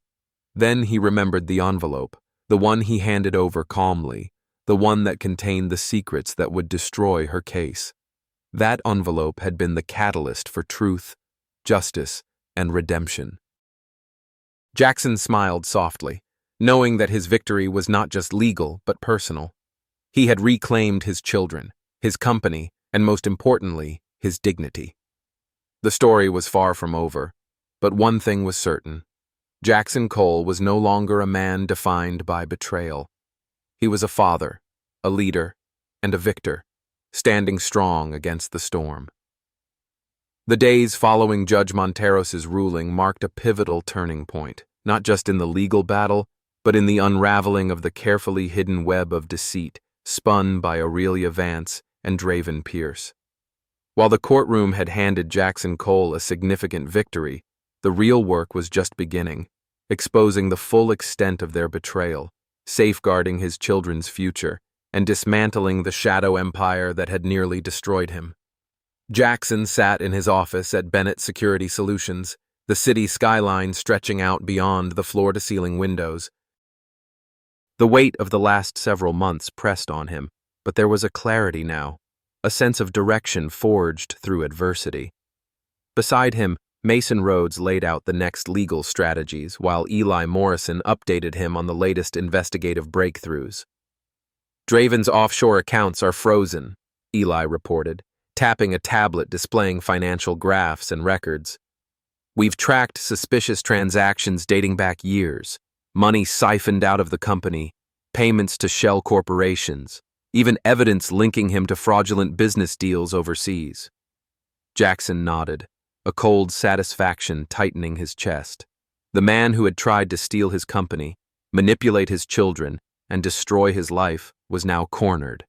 A: Then he remembered the envelope, the one he handed over calmly, the one that contained the secrets that would destroy her case. That envelope had been the catalyst for truth, justice, and redemption. Jackson smiled softly, knowing that his victory was not just legal but personal. He had reclaimed his children, his company, and most importantly, his dignity. The story was far from over, but one thing was certain. Jackson Cole was no longer a man defined by betrayal. He was a father, a leader, and a victor, standing strong against the storm. The days following Judge Monteros's ruling marked a pivotal turning point, not just in the legal battle, but in the unraveling of the carefully hidden web of deceit spun by Aurelia Vance and Draven Pierce. While the courtroom had handed Jackson Cole a significant victory, the real work was just beginning, exposing the full extent of their betrayal, safeguarding his children's future, and dismantling the shadow empire that had nearly destroyed him. Jackson sat in his office at Bennett Security Solutions, the city skyline stretching out beyond the floor-to-ceiling windows. The weight of the last several months pressed on him, but there was a clarity now, a sense of direction forged through adversity. Beside him, Mason Rhodes laid out the next legal strategies, while Eli Morrison updated him on the latest investigative breakthroughs. "Draven's offshore accounts are frozen," Eli reported, tapping a tablet displaying financial graphs and records. "We've tracked suspicious transactions dating back years, money siphoned out of the company, payments to shell corporations, even evidence linking him to fraudulent business deals overseas." Jackson nodded, a cold satisfaction tightening his chest. The man who had tried to steal his company, manipulate his children, and destroy his life was now cornered.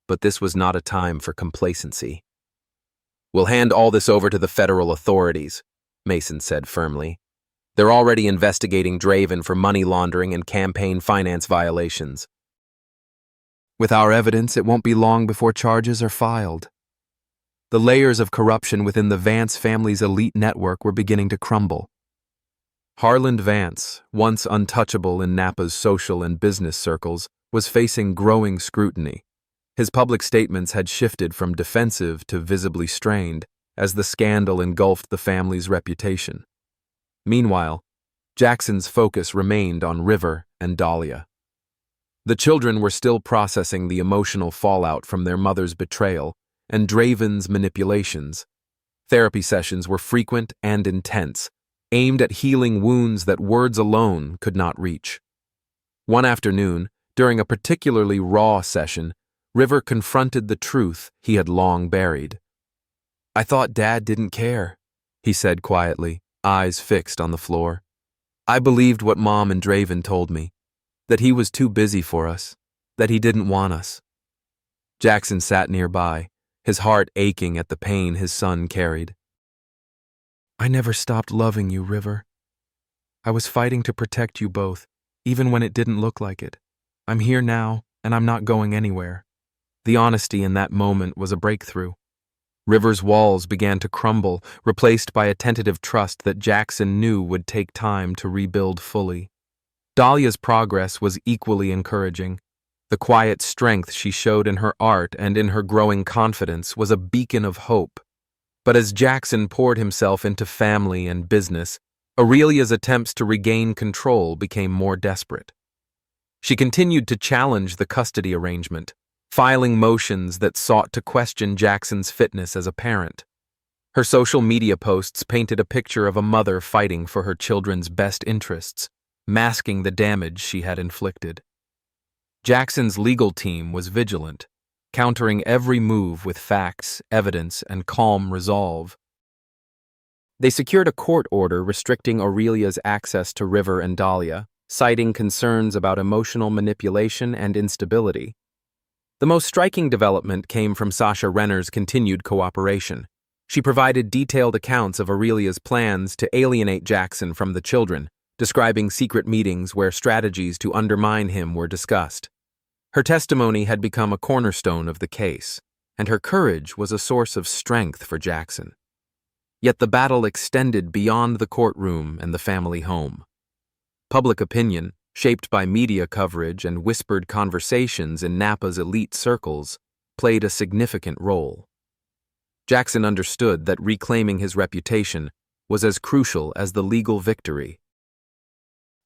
A: But this was not a time for complacency. "We'll hand all this over to the federal authorities," Mason said firmly. "They're already investigating Draven for money laundering and campaign finance violations. With our evidence, it won't be long before charges are filed." The layers of corruption within the Vance family's elite network were beginning to crumble. Harland Vance, once untouchable in Napa's social and business circles, was facing growing scrutiny. His public statements had shifted from defensive to visibly strained as the scandal engulfed the family's reputation. Meanwhile, Jackson's focus remained on River and Dahlia. The children were still processing the emotional fallout from their mother's betrayal and Draven's manipulations. Therapy sessions were frequent and intense, aimed at healing wounds that words alone could not reach. One afternoon, during a particularly raw session, River confronted the truth he had long buried. "I thought Dad didn't care," he said quietly, eyes fixed on the floor. "I believed what Mom and Draven told me, that he was too busy for us, that he didn't want us." Jackson sat nearby, his heart aching at the pain his son carried. "I never stopped loving you, River. I was fighting to protect you both, even when it didn't look like it. I'm here now, and I'm not going anywhere." The honesty in that moment was a breakthrough. River's walls began to crumble, replaced by a tentative trust that Jackson knew would take time to rebuild fully. Dahlia's progress was equally encouraging. The quiet strength she showed in her art and in her growing confidence was a beacon of hope. But as Jackson poured himself into family and business, Aurelia's attempts to regain control became more desperate. She continued to challenge the custody arrangement, filing motions that sought to question Jackson's fitness as a parent. Her social media posts painted a picture of a mother fighting for her children's best interests, masking the damage she had inflicted. Jackson's legal team was vigilant, countering every move with facts, evidence, and calm resolve. They secured a court order restricting Aurelia's access to River and Dahlia, citing concerns about emotional manipulation and instability. The most striking development came from Sasha Renner's continued cooperation. She provided detailed accounts of Aurelia's plans to alienate Jackson from the children, describing secret meetings where strategies to undermine him were discussed. Her testimony had become a cornerstone of the case, and her courage was a source of strength for Jackson. Yet the battle extended beyond the courtroom and the family home. Public opinion, shaped by media coverage and whispered conversations in Napa's elite circles, played a significant role. Jackson understood that reclaiming his reputation was as crucial as the legal victory.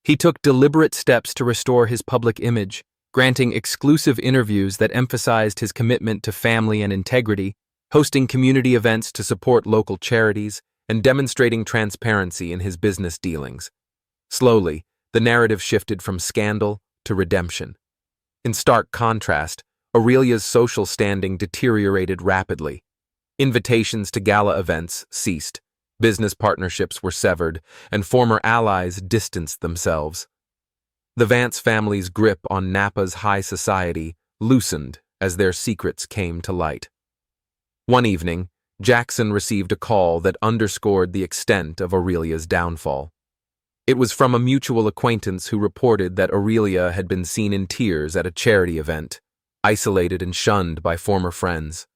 A: He took deliberate steps to restore his public image, granting exclusive interviews that emphasized his commitment to family and integrity, hosting community events to support local charities, and demonstrating transparency in his business dealings. Slowly, the narrative shifted from scandal to redemption. In stark contrast, Aurelia's social standing deteriorated rapidly. Invitations to gala events ceased, business partnerships were severed, and former allies distanced themselves. The Vance family's grip on Napa's high society loosened as their secrets came to light. One evening, Jackson received a call that underscored the extent of Aurelia's downfall. It was from a mutual acquaintance who reported that Aurelia had been seen in tears at a charity event, isolated and shunned by former friends.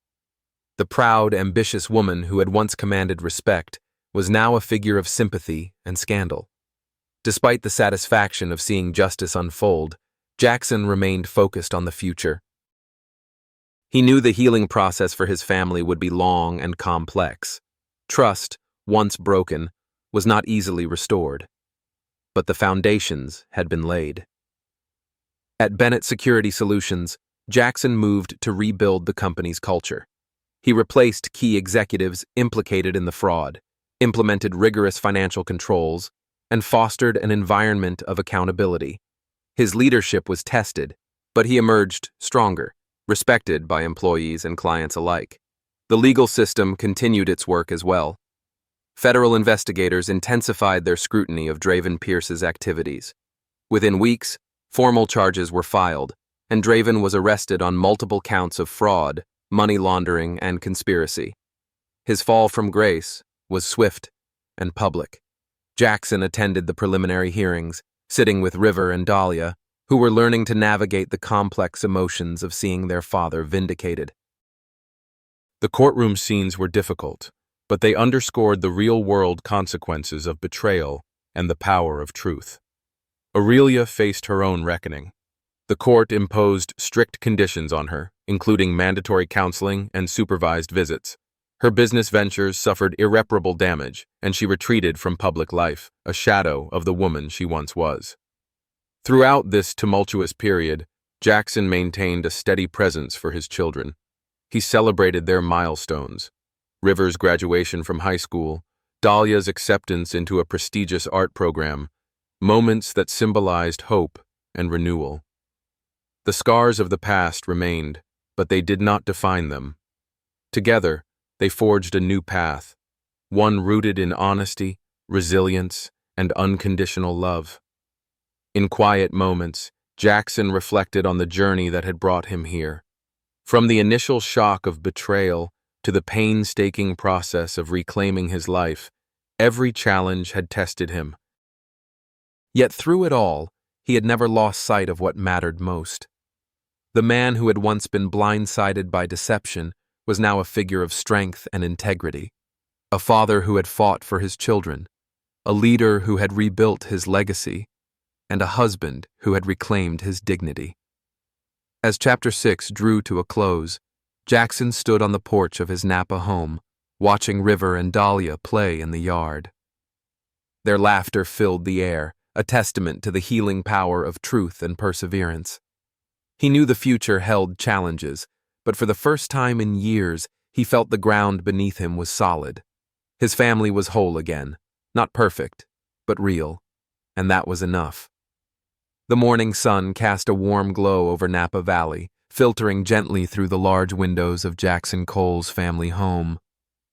A: The proud, ambitious woman who had once commanded respect was now a figure of sympathy and scandal. Despite the satisfaction of seeing justice unfold, Jackson remained focused on the future. He knew the healing process for his family would be long and complex. Trust, once broken, was not easily restored. But the foundations had been laid. At Bennett Security Solutions, Jackson moved to rebuild the company's culture. He replaced key executives implicated in the fraud, implemented rigorous financial controls, and fostered an environment of accountability. His leadership was tested, but he emerged stronger, respected by employees and clients alike. The legal system continued its work as well. Federal investigators intensified their scrutiny of Draven Pierce's activities. Within weeks, formal charges were filed, and Draven was arrested on multiple counts of fraud, money laundering, and conspiracy. His fall from grace was swift and public. Jackson attended the preliminary hearings, sitting with River and Dahlia, who were learning to navigate the complex emotions of seeing their father vindicated. The courtroom scenes were difficult, but they underscored the real-world consequences of betrayal and the power of truth. Aurelia faced her own reckoning. The court imposed strict conditions on her, including mandatory counseling and supervised visits. Her business ventures suffered irreparable damage, and she retreated from public life, a shadow of the woman she once was. Throughout this tumultuous period, Jackson maintained a steady presence for his children. He celebrated their milestones: River's graduation from high school, Dahlia's acceptance into a prestigious art program, moments that symbolized hope and renewal. The scars of the past remained, but they did not define them. Together, they forged a new path, one rooted in honesty, resilience, and unconditional love. In quiet moments, Jackson reflected on the journey that had brought him here. From the initial shock of betrayal to the painstaking process of reclaiming his life, every challenge had tested him. Yet through it all, he had never lost sight of what mattered most. The man who had once been blindsided by deception was now a figure of strength and integrity, a father who had fought for his children, a leader who had rebuilt his legacy, and a husband who had reclaimed his dignity. As Chapter 6 drew to a close, Jackson stood on the porch of his Napa home, watching River and Dahlia play in the yard. Their laughter filled the air, a testament to the healing power of truth and perseverance. He knew the future held challenges, but for the first time in years, he felt the ground beneath him was solid. His family was whole again, not perfect, but real, and that was enough. The morning sun cast a warm glow over Napa Valley, filtering gently through the large windows of Jackson Cole's family home.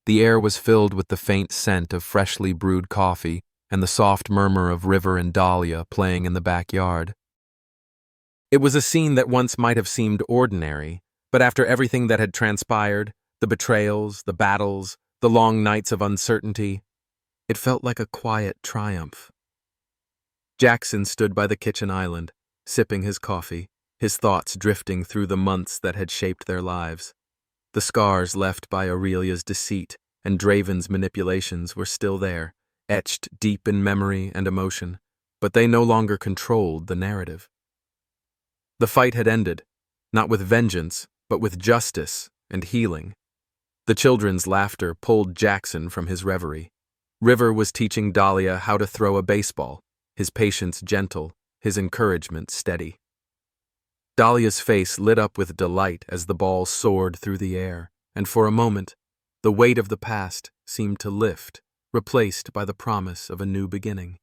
A: The air was filled with the faint scent of freshly brewed coffee and the soft murmur of River and Dahlia playing in the backyard. It was a scene that once might have seemed ordinary, but after everything that had transpired, the betrayals, the battles, the long nights of uncertainty, it felt like a quiet triumph. Jackson stood by the kitchen island, sipping his coffee, his thoughts drifting through the months that had shaped their lives. The scars left by Aurelia's deceit and Draven's manipulations were still there, etched deep in memory and emotion, but they no longer controlled the narrative. The fight had ended, not with vengeance, but with justice and healing. The children's laughter pulled Jackson from his reverie. River was teaching Dahlia how to throw a baseball, his patience gentle, his encouragement steady. Dahlia's face lit up with delight as the ball soared through the air, and for a moment, the weight of the past seemed to lift, replaced by the promise of a new beginning.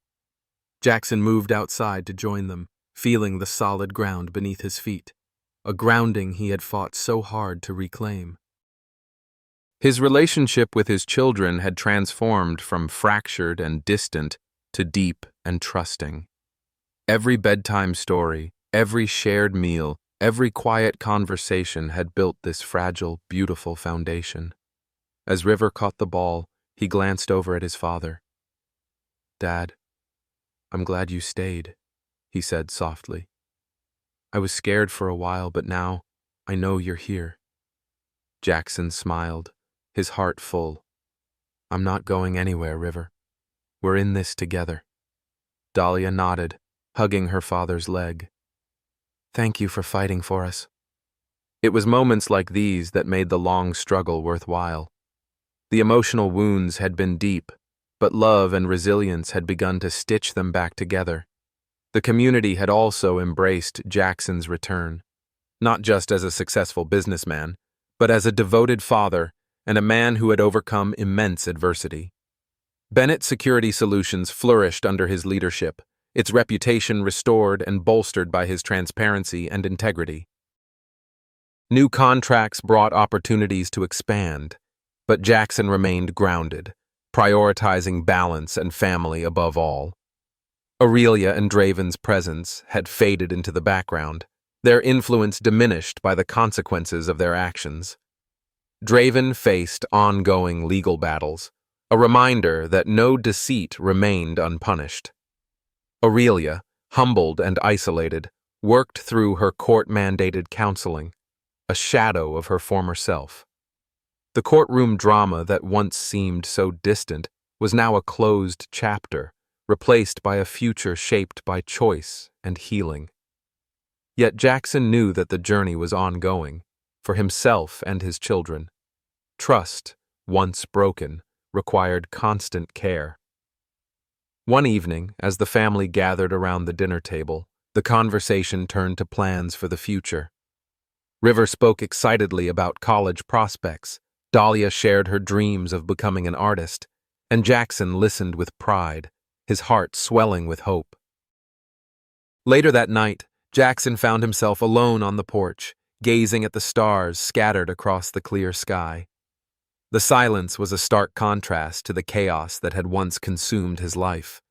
A: Jackson moved outside to join them, feeling the solid ground beneath his feet, a grounding he had fought so hard to reclaim. His relationship with his children had transformed from fractured and distant to deep and trusting. Every bedtime story, every shared meal, every quiet conversation had built this fragile, beautiful foundation. As River caught the ball, he glanced over at his father. "Dad, I'm glad you stayed," he said softly. "I was scared for a while, but now I know you're here." Jackson smiled, his heart full. "I'm not going anywhere, River. We're in this together." Dahlia nodded, hugging her father's leg. "Thank you for fighting for us." It was moments like these that made the long struggle worthwhile. The emotional wounds had been deep, but love and resilience had begun to stitch them back together. The community had also embraced Jackson's return, not just as a successful businessman, but as a devoted father and a man who had overcome immense adversity. Bennett Security Solutions flourished under his leadership, its reputation restored and bolstered by his transparency and integrity. New contracts brought opportunities to expand, but Jackson remained grounded, prioritizing balance and family above all. Aurelia and Draven's presence had faded into the background, their influence diminished by the consequences of their actions. Draven faced ongoing legal battles, a reminder that no deceit remained unpunished. Aurelia, humbled and isolated, worked through her court-mandated counseling, a shadow of her former self. The courtroom drama that once seemed so distant was now a closed chapter, replaced by a future shaped by choice and healing. Yet Jackson knew that the journey was ongoing, for himself and his children. Trust, once broken, required constant care. One evening, as the family gathered around the dinner table, the conversation turned to plans for the future. River spoke excitedly about college prospects, Dahlia shared her dreams of becoming an artist, and Jackson listened with pride, his heart swelling with hope. Later that night, Jackson found himself alone on the porch, gazing at the stars scattered across the clear sky. The silence was a stark contrast to the chaos that had once consumed his life.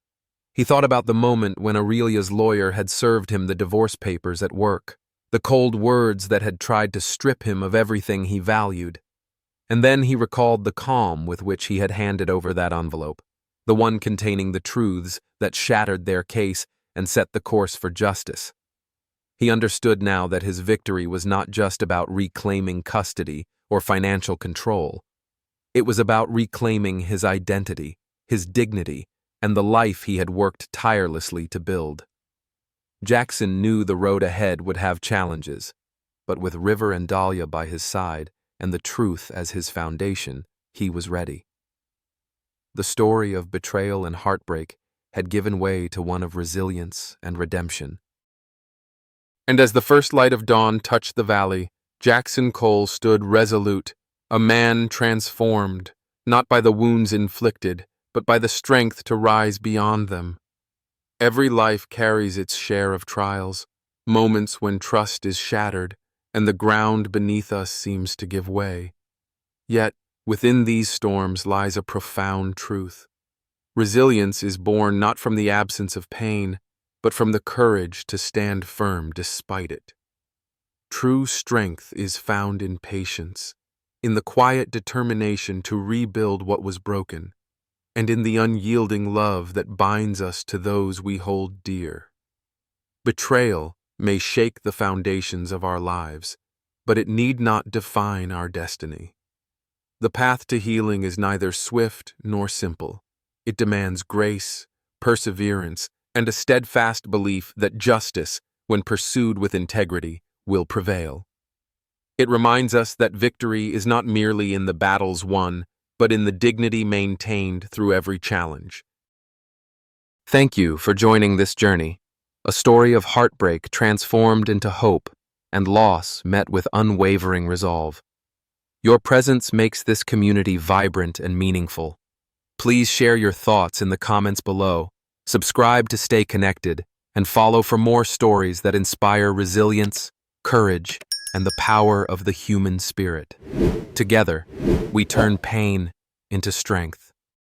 A: He thought about the moment when Aurelia's lawyer had served him the divorce papers at work, the cold words that had tried to strip him of everything he valued. And then he recalled the calm with which he had handed over that envelope, the one containing the truths that shattered their case and set the course for justice. He understood now that his victory was not just about reclaiming custody or financial control. It was about reclaiming his identity, his dignity, and the life he had worked tirelessly to build. Jackson knew the road ahead would have challenges, but with River and Dahlia by his side and the truth as his foundation, he was ready. The story of betrayal and heartbreak had given way to one of resilience and redemption. And as the first light of dawn touched the valley, Jackson Cole stood resolute, a man transformed, not by the wounds inflicted, but by the strength to rise beyond them. Every life carries its share of trials, moments when trust is shattered and the ground beneath us seems to give way. Yet, within these storms lies a profound truth. Resilience is born not from the absence of pain, but from the courage to stand firm despite it. True strength is found in patience, in the quiet determination to rebuild what was broken, and in the unyielding love that binds us to those we hold dear. Betrayal may shake the foundations of our lives, but it need not define our destiny. The path to healing is neither swift nor simple. It demands grace, perseverance, and a steadfast belief that justice, when pursued with integrity, will prevail. It reminds us that victory is not merely in the battles won, but in the dignity maintained through every challenge. Thank you for joining this journey, a story of heartbreak transformed into hope and loss met with unwavering resolve. Your presence makes this community vibrant and meaningful. Please share your thoughts in the comments below, subscribe to stay connected, and follow for more stories that inspire resilience, courage, and the power of the human spirit. Together, we turn pain into strength.